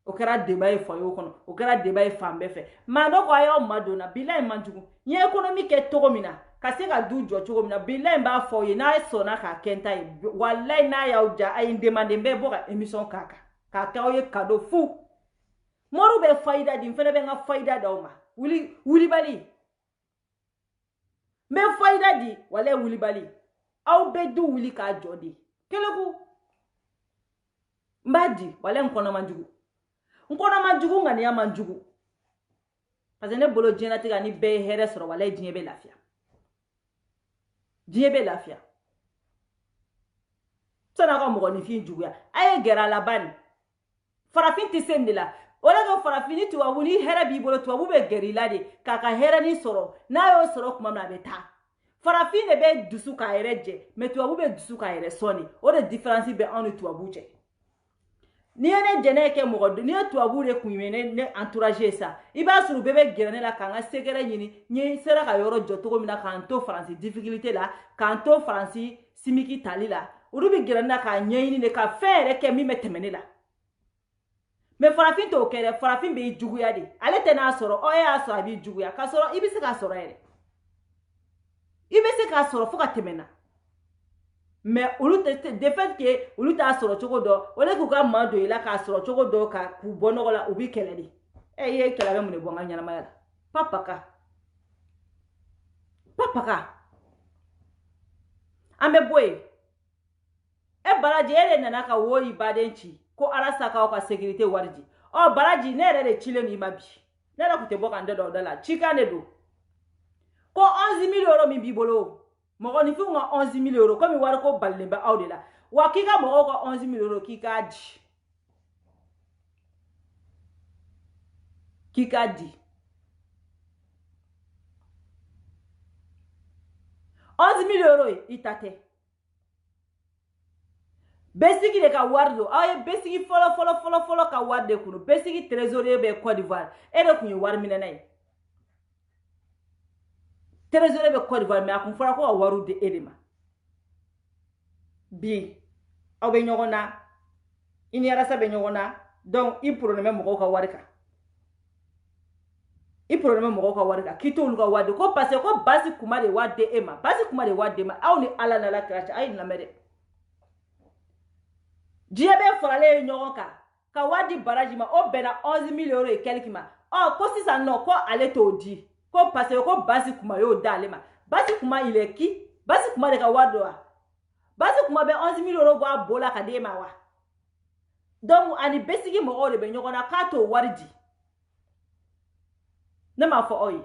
o kɛra débat ye foyer kɔnɔ o kɛra débat ye fan bɛɛ fɛ maa dɔ ko a y'aw madonna bilayi man jugu n ye économie kɛ cogo min na ka se ka du jɔ cogo min na bilayi n b'a fɔ aw ye n'a sɔnna k'a kɛ n ta ye walayi n'a y'aw ja a ye n demande n bɛ bɔ ka émission k'a kan k'a kɛ aw ye cadeau fu Moriw bɛ fayida di n fɛnɛ bɛ n ka fayida d'aw ma wulibali n bɛ fayida di walayi wulibali aw bɛ du wuli k'a jɔ de keleku n b'a di walayi n kɔnɔ man jugu ŋaniya man jugu parce que ne bolo diɲɛlatigɛ ni bɛɛ ye hɛrɛ sɔrɔ walayi diɲɛ bɛ lafiya san'a ka mɔgɔninfin juguya a ye gɛrɛ a la bani farafin tɛ se nin de la o la ka farafin ni tubabu ni hɛrɛ b'i bolo tubabu bɛ gɛrɛ i la de k'a ka hɛrɛ ni sɔrɔ n'a y'o sɔrɔ tuma min a bɛ taa farafin de bɛ dusu k'a yɛrɛ jɛ mais tubabu bɛ dusu k'a yɛrɛ sɔni o de différence bɛ anw ni tubabu cɛ n'i ye ne jɛnɛ kɛ mɔgɔ n'i ye tubabu de kun ye ne entourage sa i b'a sɔrɔ bɛɛ bɛ gɛrɛ ne la k'an ka sekɛrɛ ɲini n sera ka yɔrɔ jɔ cogo min na k'an to faransi difficulté la k'an to faransi simiki tali la olu bɛ gɛrɛ ne la k'a ɲɛɲini de ka fɛn yɛrɛ kɛ min bɛ tɛmɛ ne la mais farafin t'o kɛ dɛ farafin b'i juguya de ale tɛ n'a sɔrɔ e y'a sɔrɔ a b'i juguya k'a sɔrɔ i bɛ se k'a sɔrɔ yɛrɛ i bɛ se k'a sɔrɔ fo ka tɛmɛ na mais olu de fait que olu t'a sɔrɔ cogo dɔ o de k'u ka maa don i la k'a sɔrɔ cogo dɔ k'u bɔ nɔgɔ la u bɛ kɛlɛ de i ye kɛlɛ bɛ mun de bɔ n ka ɲɛnamaya la papaka an bɛ bɔ yen Baraji e de nana ka wo i baden ci ko Arasa k'aw ka sécurité wari di Baraji ne yɛrɛ de cilen i ma bi ne yɛrɛ kun tɛ bɔ ka n da don aw da la cikan de don ko 11 000 € min b'i bolo mɔgɔninfinw ka 11 000 € komi wari ko balilen bɛ aw de la wa k'i ka mɔgɔw ka 11 000 € k'i k'a di 11 000 € i ta tɛ Besigi de ka wari do aw ye Besigi fɔlɔ ka wari de kunu Besigi trésorier bɛ Côte d'Ivoire e de kun ye wari minɛna ye trésorier bɛ Côte d'Ivoire mais a kun fɔra ko ka wariw di e de ma bi aw bɛ ɲɔgɔn na i ni Arasa bɛ ɲɔgɔn na donc i problème mɔgɔw ka wari kan k'i t'olu ka wari ko parce que ko Basi Kuma de wari di e ma aw ni Ala n'Ala kira cɛ a ye nin lamɛn dɛ diɲɛ bɛ faralen ɲɔgɔn kan ka wari di Baraji ma o bɛnna 11 000 € et quelque ma ko sisan nɔ ko ale t'o di ko parce que ko Basi Kuma y'o da ale ma Basi Kuma il est qui Basi Kuma de ka wari do wa Basi Kuma bɛ 11 000 € bɔ a bo la ka d'e ma wa donc ani Besigi mɔgɔw de bɛ ɲɔgɔn na k'a t'o wari di ne m'a fɔ aw ye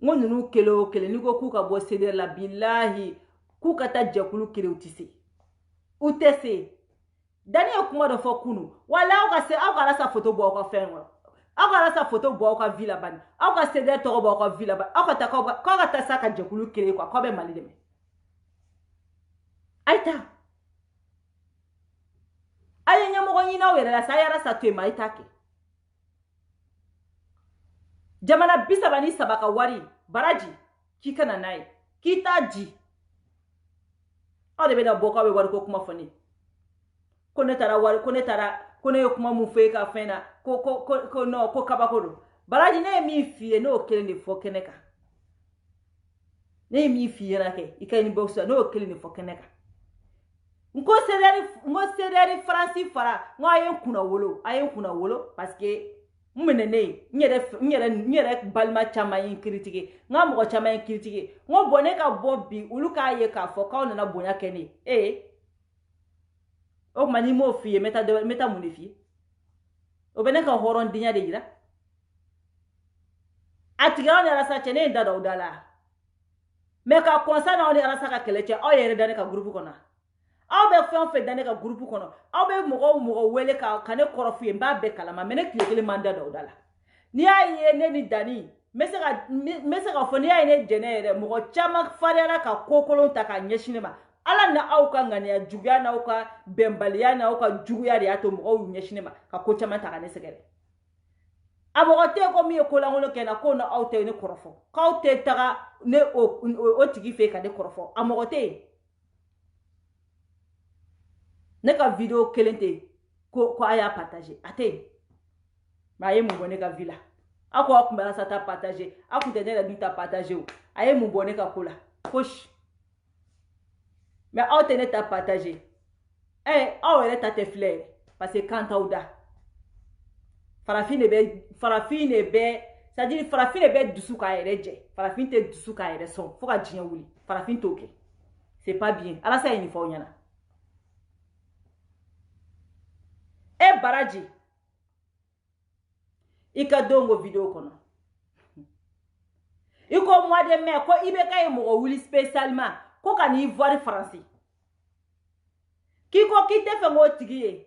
n ko ninnu kelen o kelen n'i ko k'u ka bɔ CDR la bilahi k'u ka taa jɛkulu kelen u tɛ se Dani ye kuma dɔ fɔ kunu wala aw ka Arasa photo bɔ aw ka fɛn kɔnɔ aw ka Arasa photo bɔ aw ka vie la bani aw ka CD tɔgɔ bɔ aw ka vie la bani aw ka taa k'aw ka taa sa ka jɛkulu créer quoi k'aw bɛ Mali dɛmɛ ayi taa a ye ɲɛmɔgɔ ɲini aw yɛrɛ la sa a ye Arasa to yen ma a ye taa kɛ jamana 33 ka wari Baraji k'i kana n'a ye k'i t'a di aw de bɛ na bɔ k'aw bɛ wari ko kuma fɔ ne ko ne taara wari ko ne taara ko ne ye kuma mun fɔ e ka fɛn na ko non ko kabako don Baraji ne ye min f'i ye n'o kelen de fɔ kɛnɛ kan ne ye min f'i ɲɛna kɛ i ka ɲini box la n'o kelen de fɔ kɛnɛ kan n ko CDR Faransi fara n ko a ye n kunna wolo parce que n minɛ ne n yɛrɛ balima caman ye n critiquer n ka mɔgɔ caman ye n critiquer n ko bon ne ka bɔ bi olu k'a ye k'a fɔ k'aw nana bonya kɛ ne ye o tuma n'i m'o f'i ye n bɛ taa mun de f'i ye o bɛ ne ka hɔrɔndenya de yira a tigɛra ni Arasa cɛ ne ye n da don aw da la mais ka kɔnsa n'aw ni Arasa ka kɛlɛ cɛ aw yɛrɛ da ne ka groupe kɔnɔ aw bɛ fɛn o fɛn da ne ka groupe kɔnɔ aw bɛ mɔgɔ wele ka ne kɔrɔ f'u ye n b'a bɛɛ kalama mais ne tile kelen man da don aw da la n'i y'a ye ne ni Dani n bɛ se ka fɔ n'i y'a ye ne jɛnɛ yɛrɛ mɔgɔ caman fariyara ka ko kolon ta k'a ɲɛsin ne ma ala na aw ka ŋaniya juguya n'aw ka bɛnbaliya n'aw ka juguya de y'a to mɔgɔw y'u ɲɛsin ne ma ka ko caman ta ka ne sɛgɛrɛ a mɔgɔ tɛ ko min ye kolankolon kɛ na ko na aw tɛ ne kɔrɔfɔ k'aw tɛ taga ne o tigi fɛ ka ne kɔrɔfɔ a mɔgɔ tɛ yen ne ka video kelen tɛ ko a y'a partager a tɛ yen mais a ye mun bɔ ne ka vie la aw ko aw tun bɛ Arasa ta partager aw tun tɛ ne yɛrɛ dun ta partager o a ye mun bɔ ne ka ko la fosi mais aw tɛ ne ta partager aw yɛrɛ ta tɛ filɛ yɛrɛ parce que kan t'aw da farafin de bɛ c'est-à-dire farafin de bɛ dusu k'a yɛrɛ jɛ farafin tɛ dusu k'a yɛrɛ sɔn fo ka diɲɛ wuli farafin t'o kɛ c'est pas bien Arasa ye nin fɔ aw ɲɛna Baraji i ka don ko video kɔnɔ i ko mois de mai ko i bɛ ka ye mɔgɔ wuli spécialement ko ka n'i voir Faransi k'i ko k'i tɛ fɛ k'o tigi ye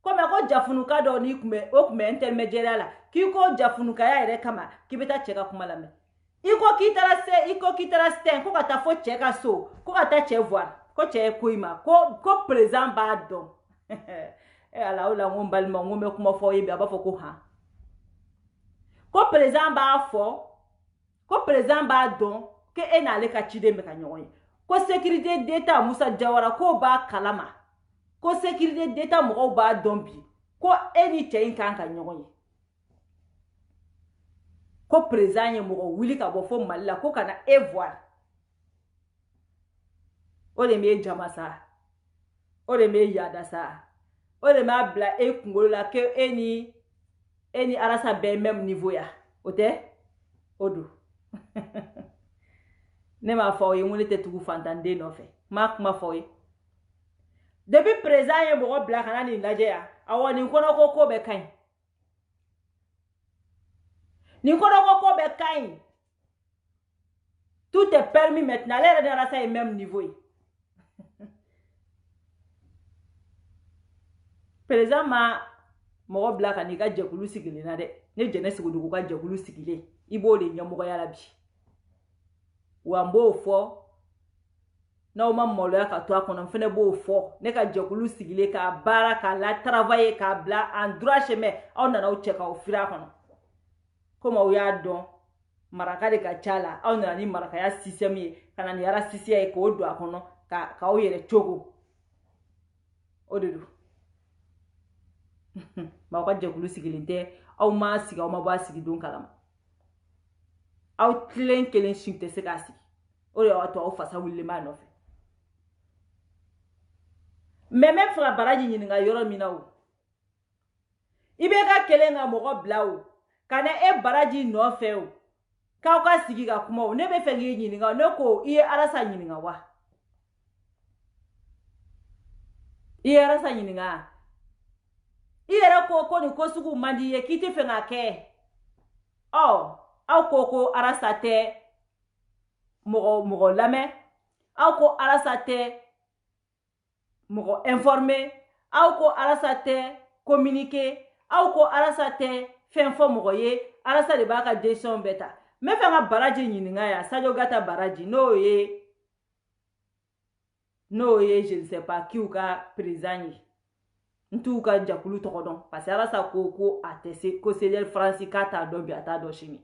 komi ko jafunuka dɔ n'i kun bɛ intermédiaire la k'i ko jafunukaya yɛrɛ kama k'i bɛ taa cɛ ka kuma lamɛn i ko k'i taara Stein ko ka taa fɔ cɛ ka so ko ka taa cɛ voir ko cɛ ye ko i ma ko président b'a dɔn ala o la n ko n balima n ko n bɛ kuma fɔ ye bi a b'a fɔ ko han ko président b'a fɔ ko président b'a dɔn ko e n'ale ka ciden bɛ ka ɲɔgɔn ye ko sécurité d'état Musa Jawara k'o b'a kalama ko sécurité d'état mɔgɔw b'a dɔn bi ko e ni cɛ in kan ka ɲɔgɔn ye ko président ye mɔgɔ wuli ka bɔ fo Mali la ko ka na e voir o de m'e jama sa o de m'e yada sa o de m'a bila e kunkolo la ke e ni Arasa bɛ même niveau ya o tɛ o don ne m'a fɔ aw ye n ko ne tɛ tugu fantanden nɔfɛ n m'a kuma fɔ aw ye depuis président ye mɔgɔ bila ka na nin lajɛ yan awɔ nin kɔnɔ ko bɛ ka ɲi nin kɔnɔ ko bɛ ka ɲi tout est permis maintenant ale yɛrɛ ni Arasa ye même niveau ye président ma mɔgɔ bila ka n'i ka jɛkulu sigilen na dɛ ne Jɛnɛ Sigidugu ka jɛkulu sigilen i b'o de ɲɛmɔgɔya la bi wa n b'o fɔ n'aw ma maloya ka to a kɔnɔ n fɛnɛ b'o fɔ ne ka jɛkulu sigilen k'a baara k'a la travailler k'a bila en droit chemin aw nana aw cɛ k'aw firi a kɔnɔ komi aw y'a dɔn maraka de ka ca la aw nana ni marakaya système ye ka na ni arasisiya ye k'o don a kɔnɔ k'aw yɛrɛ cogo o de don ma ka jɛkulu sigilen tɛ aw ma sigi aw ma bɔ a sigidon kalama aw kelen si tɛ se k'a sigi o de y'a to aw fasa wulilen b'a nɔfɛ mais n bɛ fɛ ka Baraji ɲininka yɔrɔ min na o i bɛ ka kelen ka mɔgɔ bila o ka na e Baraji nɔfɛ o k'aw ka sigi ka kuma o ne bɛ fɛ k'i ɲininka ne ko i ye Arasa ɲininka wa i ye Arasa ɲininka i yɛrɛ ko nin ko sugu man di ye k'i tɛ fɛ k'a kɛ aw ko Arasa tɛ mɔgɔ lamɛn aw ko Arasa tɛ mɔgɔ informé aw ko Arasa tɛ communiqué aw ko Arasa tɛ fɛn fɔ mɔgɔ ye Arasa de b'a ka décision bɛɛ ta n bɛ fɛ ka Baraji ɲininka ya Sadio Gata Baraji n'o ye je ne sais pas qui u ka président ye n t'u ka jakulu tɔgɔ dɔn parce que Arasa ko a tɛ se ko CDL France k'a t'a dɔn bi a t'a dɔn sini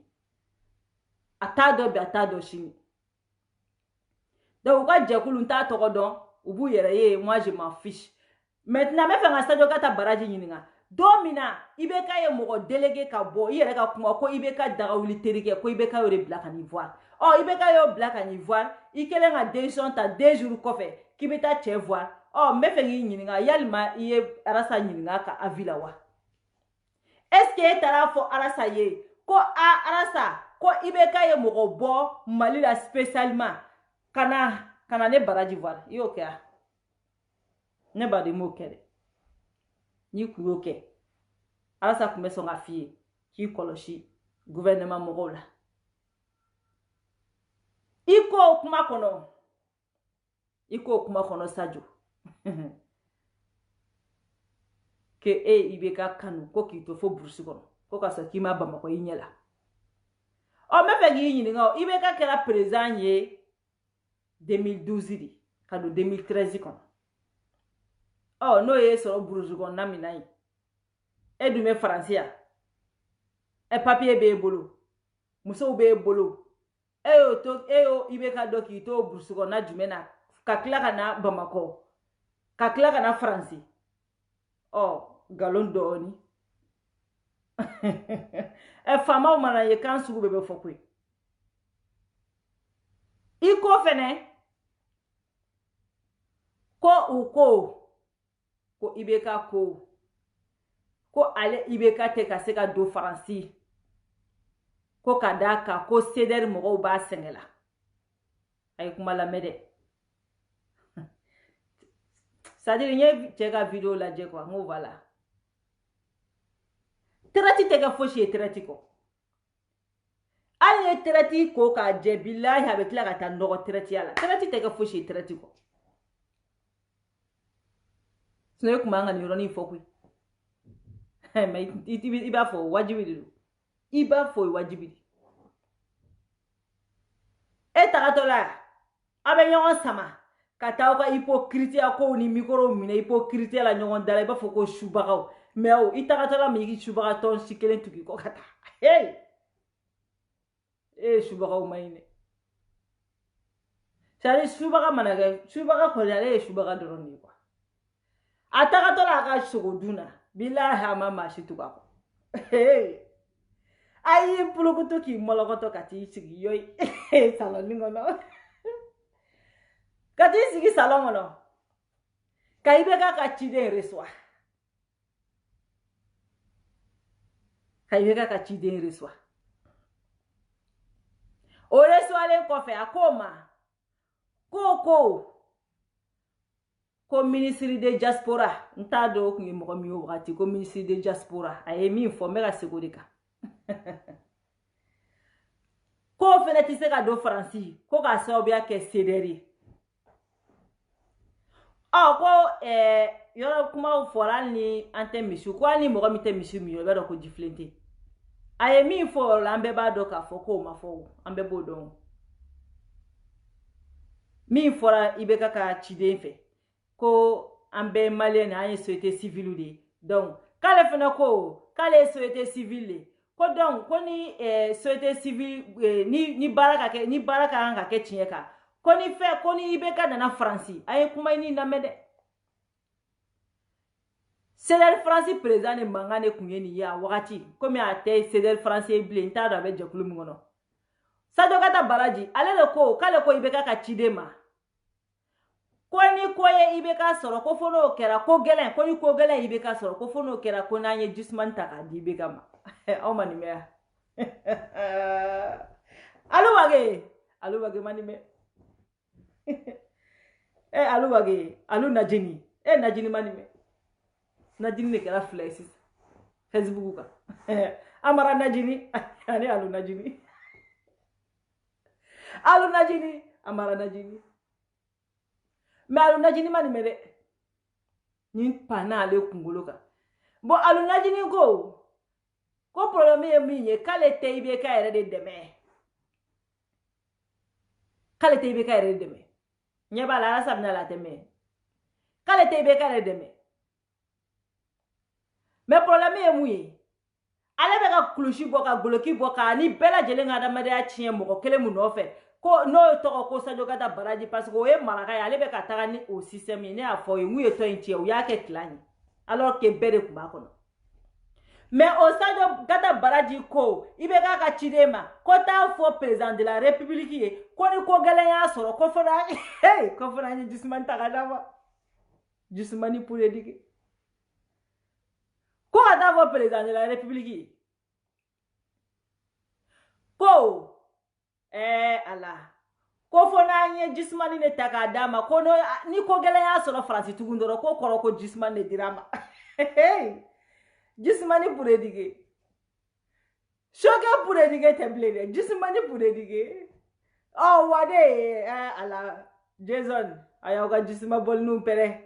a t'a dɔn bi a t'a dɔn sini donc u ka jakulu n t'a tɔgɔ dɔn u b'u yɛrɛ ye moi je m'en fiche maintenant n bɛ fɛ ka Sadio Gata Baraji ɲininka don min na IBK ye mɔgɔ délégué ka bɔ i yɛrɛ ka kuma ko IBK dagawuli terikɛ ko IBK y'o de bila ka n'ivoire IBK y'o bila ka n'ivoire i kɛlen ka décision ta 2 jours kɔfɛ k'i bɛ taa cɛ voir n bɛ fɛ k'i ɲininka yalima i ye Arasa ɲininka ka avis la wa est-ce que e taara fɔ Arasa ye ko Arasa ko IBK ye mɔgɔ bɔ Mali la spécialement ka na ne Baraji voir i y'o kɛ a ne ba de m'o kɛ dɛ n'i kun y'o kɛ Arasa kun bɛ sɔn ka f'i ye k'i kɔlɔsi gouvernement mɔgɔw la i k'o kuma kɔnɔ Sadio que IBK kanu ko k'i to fo burusi kɔnɔ ko ka sɔrɔ k'i ma Bamakɔ i ɲɛ la n bɛ fɛ k'i ɲininka IBK kɛra président ye 2012 de ka don 2013 kɔnɔ n'o ye sɔrɔ burusi kɔnɔna min na ye e dun bɛ Faransi yan papier b'e bolo musow b'e bolo e y'o IBK dɔ k'i to burusi kɔnɔna jumɛn na ka tila ka na Bamakɔ ka tila ka na Faransi galon dɔɔni faamaw mana ye kan sugu bɛɛ bɛ fɔ koyi i ko fɛnɛ ko u ko IBK ko ale IBK tɛ ka se ka don Faransi ko ka d'a kan ko CDR mɔgɔw b'a sɛgɛn la a ye kuma lamɛn dɛ c'est-à-dire n ye cɛ ka vidéo lajɛ quoi n ko voilà traite tɛ kɛ fosi ye traite kɔ hali ye traite ko k'a jɛ bilahi a bɛ tila ka taa nɔgɔ traite ya la traite tɛ kɛ fosi ye traite kɔ sinon e kun b'an ka nin yɔrɔnin fɔ koyi mais i b'a fɔ wajibi de don i b'a fɔ wajibi de e tagatɔ la a bɛ ɲɔgɔn sama ka taa aw ka hypocrite kow ni micro minɛ hypocrite la ɲɔgɔn dala i b'a fɔ ko subagaw mais i tagatɔ la min i subagatɔ si kelen tugu kɔ ka taa subagaw ma ɲi dɛ c'est-à-dire subaga mana kɛ subaga kɔni ale ye subaga dɔrɔn de ye quoi a tagatɔ la a ka sogo dun na bilahi a ma maa si tugu a kɔ a y'i pulukutu k'i mɔlɔkɔtɔ ka t'i sigi yoyi salɔni kɔnɔ ka t'i sigi salon kɔnɔ ka IBK ka ciden reçoit o reçoilen kɔfɛ a ko ma ko ministre de diaspora n t'a dɔn o kun ye mɔgɔ min ye o wagati ko ministre de diaspora a ye min fɔ n bɛ ka segin o de kan ko fɛnɛ tɛ se ka don Faransi ko k'a sababuya kɛ CDR ye ko yɔrɔ kumaw fɔra hali ni an tɛ misiw ko hali ni mɔgɔ min tɛ misiw min i b'a dɔn ko jifilen tɛ a ye min fɔ o la an bɛɛ b'a dɔn k'a fɔ k'o ma fɔ an bɛɛ b'o dɔn min fɔra IBK ka ciden fɛ ko an bɛɛ maliyɛn an ye société civile de ye donc k'ale fɛnɛ ko k'ale ye société civile de ko donc ko ni société civile ni baara ka kan ka kɛ tiɲɛ kan ko ni IBK nana Faransi a ye kuma in lamɛn dɛ CDR France président ni mankan de kun ye nin ye a wagati komi a tɛ CDR France ye bilen n t'a dɔn a bɛ jɛkulu min kɔnɔ Sadio Gata Baraji ale de ko k'ale ko IBK ka ciden ma ko ni ko ye IBK sɔrɔ ko fo n'o kɛra ko gɛlɛn ko ni ko gɛlɛn IBK sɔrɔ ko fo n'o kɛra ko n'an ye jisman ta k'a di IBK ma aw ma nin mɛn alu wage ma nin mɛn alu wage alu najini najini ma nin mɛn najini de kɛra fila ye sisan Facebook kan amara najini ani alu najini amara najini mais alu najini ma nin mɛn dɛ ni panna ale kunkolo kan bon alu najini ko ko problème ye min ye k'ale tɛ IBK yɛrɛ de dɛmɛ k'ale tɛ IBK yɛrɛ de dɛmɛ ɲɛ b'a la Alasa bɛna la tɛmɛ k'ale tɛ IBK yɛrɛ de dɛmɛ mais problème ye mun ye ale bɛ ka kulusi bɔ ka goloki bɔ ka ni bɛɛ lajɛlen ka adamadenya tiɲɛ mɔgɔ kelen mun nɔfɛ ko n'o ye tɔgɔ ko Sadio Kata Baraji parce que o ye maraka ye ale bɛ ka taga ni o système ye ne y'a fɔ ye mun ye tɔn in tiɲɛ u y'a kɛ kilan ye alors que bɛɛ de tun b'a kɔnɔ mais o Sadio Kata Baraji ko IBK ka ciden ma ko t'a fɔ président de la république ye ko ni ko gɛlɛn y'a sɔrɔ ko fana an ye Jisumani ta ka d'a ma Jisumani pour éduquer ko ka taa fɔ président de la république ye ko ala ko fo n'an ye Jisumani ne ta k'a d'a ma ko ni ko gɛlɛn y'a sɔrɔ Faransi tugun dɔrɔn ko kɔrɔ ko Jisumani de dira ma Jisumani pour éduquer choqué pour éduquer tɛ bilen dɛ Jisumani pour éduquer wade ala Jason a y'aw ka Jisuma bɔliniw pɛrɛ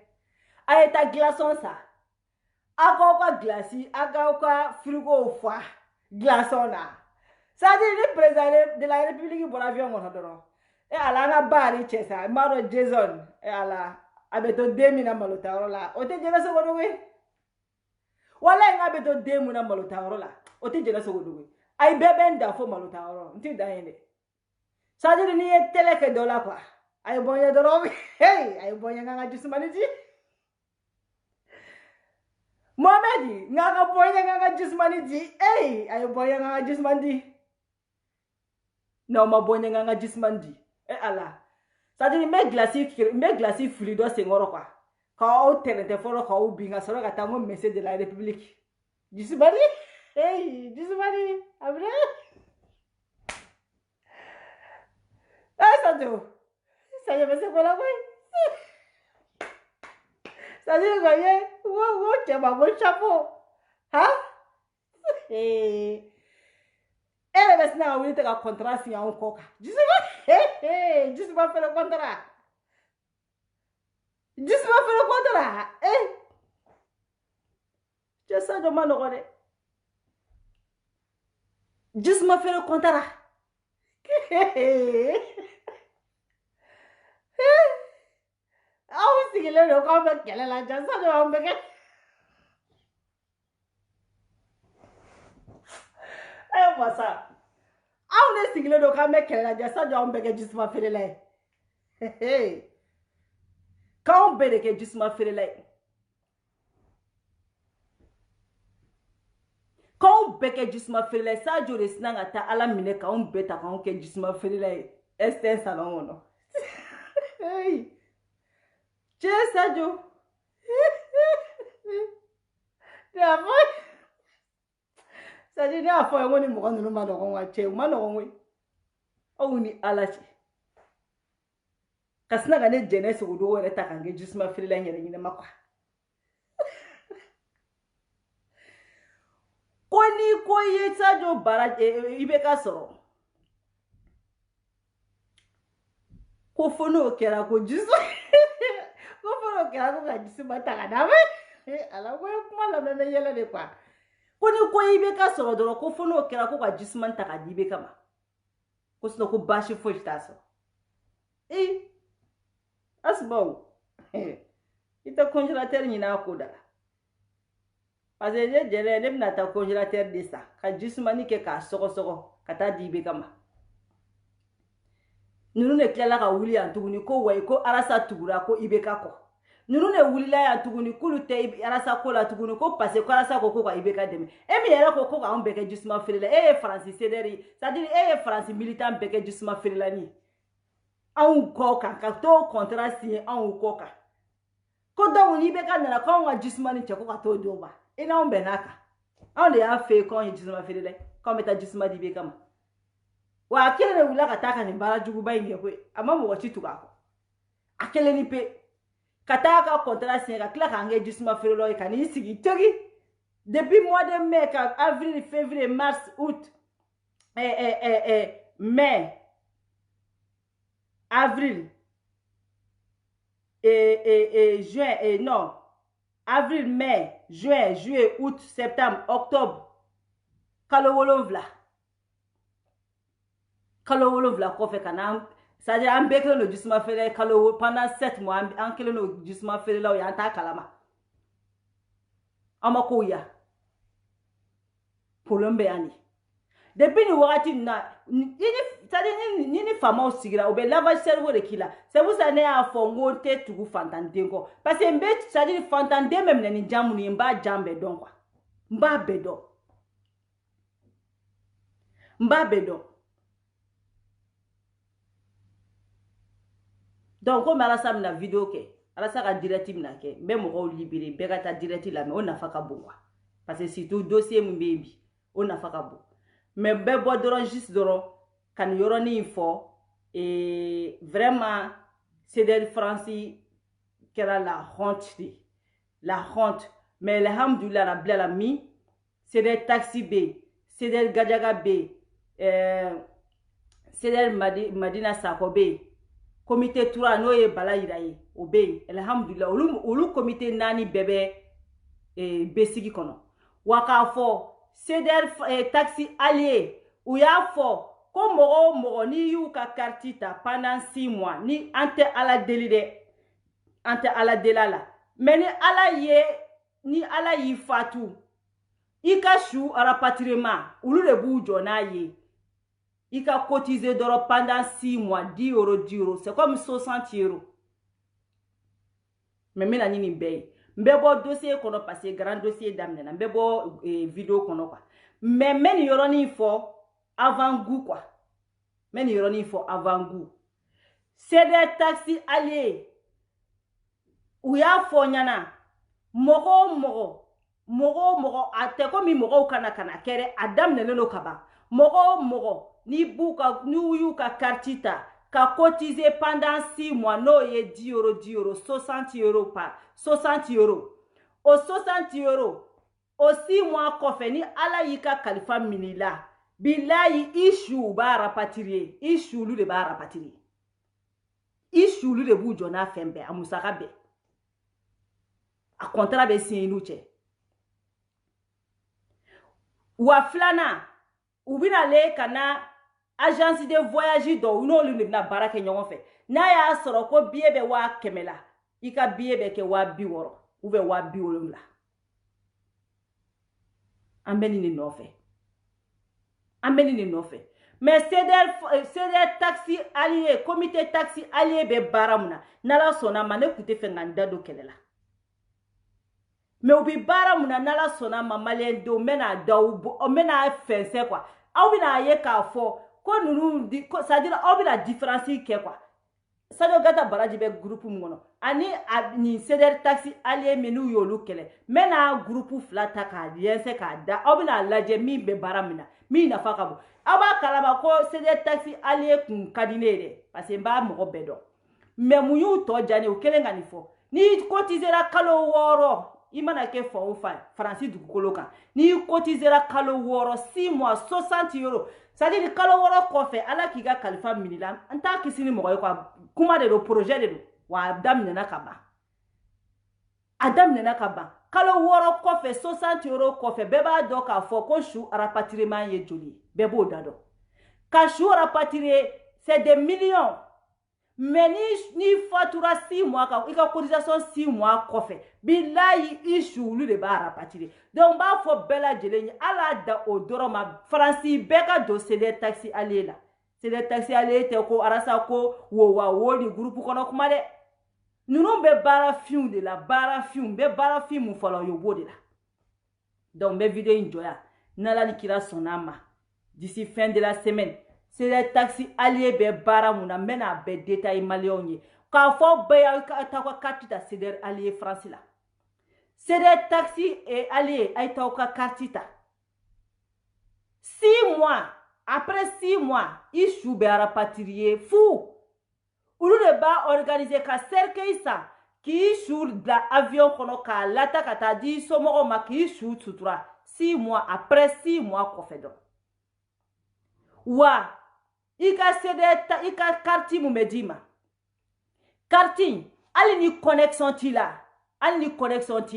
a ye taa glaçon sa a k'aw ka glasi a k'aw ka frigo fa glaçon na c'est-à-dire ni président de la république bɔra avion kɔnɔ dɔrɔn ala an ka baari cɛ sa n b'a dɔn Jason ala a bɛ to den min na malotayɔrɔ la o tɛ jɛnɛ sogo dogo ye walayi n k'a bɛ to den min na malotayɔrɔ la o tɛ jɛnɛ sogo dogo ye ayi bɛɛ bɛ n da fo malotayɔrɔ n tɛ dan yen dɛ c'est-à-dire n'i ye télé kɛ dɔ la quoi a ye bɔ n ye dɔrɔn a ye bɔ n ye n ka Jisumani di Mohamed n ka bɔ n ye n ka Jisumani di a ye bɔ n ye n ka Jisumani di n'aw ma bɔ n ye n ka Jisumani di ala c'est-à-dire n bɛ glasi fili dɔ senkɔrɔ quoi k'aw tɛrɛntɛ fɔlɔ k'aw bin ka sɔrɔ ka taa n ko monsieur de la république Jisumani Jisumani a bɛ Sadio bɛ se ko la koyi Sadio ko ye wo cɛ ma ko chapeau e yɛrɛ bɛ sina ka wuli tɛ ka contrat signer anw kɔ kan Jisuma fɛnɛ contrat cɛ Sadio ma nɔgɔ dɛ Jisuma fɛnɛ contrat aw sigilen don k'aw bɛ kɛlɛ la ja Sadio anw bɛ kɛ masa aw ne sigilen don k'an bɛ kɛlɛ la ja Sadio anw bɛ kɛ Jisuma feerela ye k'anw bɛɛ de kɛ Jisuma feerela ye k'anw bɛɛ kɛ Jisuma feerela ye Sadio de sina ka taa Ala minɛ k'anw bɛɛ ta k'anw kɛ Jisuma feerela ye STN salon kɔnɔ cɛ Sadio Sadio ne y'a fɔ ye ko ni mɔgɔ ninnu ma nɔgɔn wa cɛ u ma nɔgɔn koyi aw ni Ala cɛ ka sina ka ne jɛnɛ sogodogo yɛrɛ ta k'an kɛ Jisuma feerela n yɛrɛ ɲinɛ ma quoi ko ni ko ye Sadio Baraji IBK sɔrɔ ko fo n'o kɛra ko ka Jisuma ta ka d'a ma ala ko ye kuma lamɛn bɛ yɛlɛ de quoi ko ni ko IBK sɔrɔ dɔrɔn ko fo n'o kɛra ko ka Jisuma ta ka di IBK ma ko sinon ko baasi foyi t'a sɔrɔ Asibaw i tɛ congélateur ɲini a ko da la parce que ne jɛnɛ ne bɛna taa congélateur de san ka Jisumani kɛ k'a sɔgɔsɔgɔ ka taa di IBK ma ninnu de tilala ka wuli yan tuguni ko wayi ko Alasa tugura ko IBK kɔ ninnu de wulila yan tuguni k'olu tɛ Alasa ko la tuguni ko parce que ko Alasa ko ka IBK dɛmɛ min yɛrɛ ko k'anw bɛɛ kɛ Jisuma feerela ye Faransi CDR ye c'est-à-dire ye Faransi militant bɛɛ kɛ Jisuma feerelani ye anw kɔ kan ka t'o contrat signer anw kɔ kan ko donc ni IBK nana k'anw ka Jisumani cɛ ko ka t'o di o ma i n'anw bɛnn'a kan anw de y'a fɛ yen k'anw ye Jisuma feerela ye k'anw bɛ taa Jisuma di IBK ma wa a kelen de wulila ka taa ka nin baara juguba in kɛ koyi a ma mɔgɔ ci tugu a kɔ a kelen ni pe ka taa ka contrat signer ka tila k'an kɛ Jisuma feerelaw ye ka n'i sigi togi depuis mois de mai ka avril février mars août mai avril juin non avril mai juin juillet août septembre octobre kalo wolonvla kɔfɛ ka na c'est-à-dire an bɛɛ kelen no jisuma feere kalo pendant 7 mois an kelen no jisuma feere la o y'an t'a kalama an ma kow ya problème bɛ yan de depuis ni wagati na c'est-à-dire ni famaw sigira o bɛ lavage cerveau de k'i la c'est pour ça ne y'a fɔ n ko n tɛ tugu fantanden kɔ parce que n bɛ c'est-à-dire fantanden bɛ minɛ ni jan minnu ye n b'a jan bɛɛ dɔn quoi n b'a bɛɛ dɔn donc comme Alasa mina vidéo kɛ Alasa ka direct mina kɛ n bɛ mɔgɔw libérer bɛɛ ka taa direct la mais o nafa ka bon quoi parce que surtout dossier min bɛ yen bi o nafa ka bon mais n bɛ bɔ dɔrɔn juste dɔrɔn ka nin yɔrɔnin fɔ vraiment CDR France kɛra la honte de la honte mais alhamdulillah rabbil alamin CDR taxi bɛ yen CDR Gajaga bɛ yen CDR Madina Sakɔ bɛ yen comité 3 n'o ye Bala Yira ye o bɛ yen alhamdulillah olu comité 4 bɛɛ bɛ besigi kɔnɔ wa k'a fɔ CDR taxi allié u y'a fɔ ko mɔgɔ o mɔgɔ n'i y'u ka carte ta pendant 6 mois ni an tɛ Ala deli dɛ an tɛ Ala deli a la mais ni Ala y'i fatu i ka su rapatriement olu de b'u jɔ n'a ye i ka cotiser dɔrɔn pendant 6 mois 10 euros c'est comme 60 euros mais n bɛna ɲini bɛɛ ye n bɛ bɔ dossier kɔnɔ parce que grand dossier daminɛna n bɛ bɔ vidéo kɔnɔ quoi mais n bɛ nin yɔrɔnin fɔ avant goût quoi n bɛ nin yɔrɔnin fɔ avant goût CDR taxi allié u y'a fɔ ɲɛna mɔgɔ o mɔgɔ a tɛ komi mɔgɔw kana kɛ dɛ a daminɛlen don ka ban mɔgɔ o mɔgɔ n'u y'u ka carte ta ka cotiser pendant 6 mois n'o ye 10 euros 60 euros o 60 euros o 6 mois kɔfɛ ni Ala y'i ka kalifa minɛ i la bilayi i su b'a rapatrier i su olu de b'a rapatrier i su olu de b'u jɔ n'a fɛn bɛɛ a musaka bɛɛ a contrat bɛ signé n'u cɛ wa filanan u bɛna le ka na agence de voyage dɔw n'olu de bɛna baara kɛ ɲɔgɔn fɛ n'a y'a sɔrɔ ko billet bɛ 100 la i ka billet bɛ kɛ 60 ou bien 70 an bɛ nin de nɔfɛ mais CDR taxi allié comité taxi allié bɛ baara mun na n'Ala sɔnna ma ne tun tɛ fɛ ka n da don kɛlɛ la mais u bɛ baara mun na n'Ala sɔnna ma maliyɛn denw n bɛna fɛnsɛ quoi aw bɛna ye k'a fɔ ko ninnu c'est-à-dire aw bɛna différence kɛ quoi Sadio Gata Baraji bɛ groupe min kɔnɔ ani nin CDR taxi allié min n'u y'olu kɛlɛ n bɛna groupe 2 ta k'a lɛnsɛ k'a da aw bɛna lajɛ min bɛ baara min na min nafa ka bon aw b'a kalama ko CDR taxi allié kun ka di ne ye dɛ parce que n b'a mɔgɔ bɛɛ dɔn mais mun y'u tɔ diya ne ye u kelen ka nin fɔ n'i cotisera kalo 6 i mana kɛ fan o fan Faransi dugukolo kan n'i cotisera kalo 6 6 mois 60 euros c'est-à-dire kalo 6 kɔfɛ Ala k'i ka kalifa minɛ la n t'a kisi ni mɔgɔ ye quoi kuma de don projet de don wa a daminɛna ka ban kalo 6 kɔfɛ 60 euros kɔfɛ bɛɛ b'a dɔn k'a fɔ ko su rapatriement ye joli ye bɛɛ b'o da dɔn ka su rapatrier c'est des millions mais ni fatura 6 mois kan i ka cotisation 6 mois kɔfɛ bilayi i su olu de b'a rapatrier donc n b'a fɔ bɛɛ lajɛlen ye ala da o dɔrɔn ma Faransi bɛɛ ka don CDR taxi allié la CDR taxi allié tɛ ko arasa ko wo ni groupe kɔnɔ kuma dɛ ninnu bɛ baara fiw de la n bɛ baara fin mun fɔlɔ o ye o b'o de la donc n bɛ vidéo in jɔ yan n'Ala ni kira sɔnna ma d'ici fin de la semaine CDR taxi allié bɛ baara mun na n bɛna bɛɛ détailler maliyɛnw ye k'a fɔ bɛɛ y'aw ka taa ka carte ta CDR allié France la CDR taxi allié a ye t'aw ka carte ta 6 mois après 6 mois i su bɛ rapatrier fu olu de b'a organiser ka cercueil san k'i su bila avion kɔnɔ k'a lata ka taa di somɔgɔw ma k'i su sutura 6 mois après 6 mois kɔfɛ dɔrɔn wa i ka carte mun bɛ d'i ma carte hali ni connexion t'i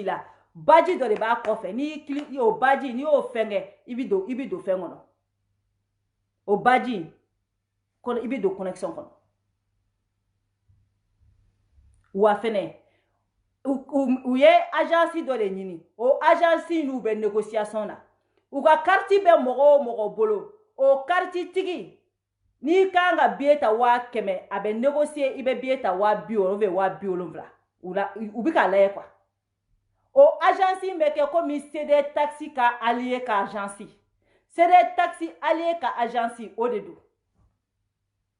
la baji dɔ de b'a kɔfɛ ni o baji ni y'o fɛngɛ i bɛ don fɛn kɔnɔ o baji kɔnɔ i bɛ don connexion kɔnɔ wa fɛnɛ u ye agence dɔ de ɲini o agence n'u bɛ négociation na u ka carte bɛ mɔgɔ o mɔgɔ bolo o carte tigi n'i kan ka billet ta 500 a bɛ négocier i bɛ billet ta 70 ou 70 u bɛ k'a lajɛ quoi o agence bɛ kɛ comme CD taxi ka allié ka agence CD taxi allié ka agence o de do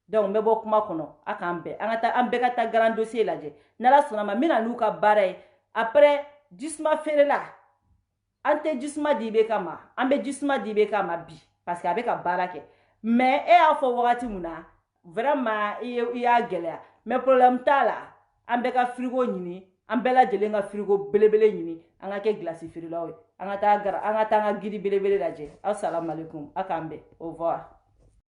donc n bɛ bɔ kuma kɔnɔ a k'an bɛn an bɛɛ ka taa grand dossier lajɛ n'Ala sɔnna ma n bɛna n'u ka baara ye après jisuma feerela an tɛ jisuma di IBK ma an bɛ jisuma di IBK ma bi parce que a bɛ ka baara kɛ mais e y'a fɔ wagati min na vraiment i y'a gɛlɛya mais problème t'a la an bɛɛ ka frigo ɲini an bɛɛ lajɛlen ka frigo belebele ɲini an ka kɛ glace feerelaw ye an ka taa an ka giri belebele lajɛ assalamu alaikum a k'an bɛn au revoir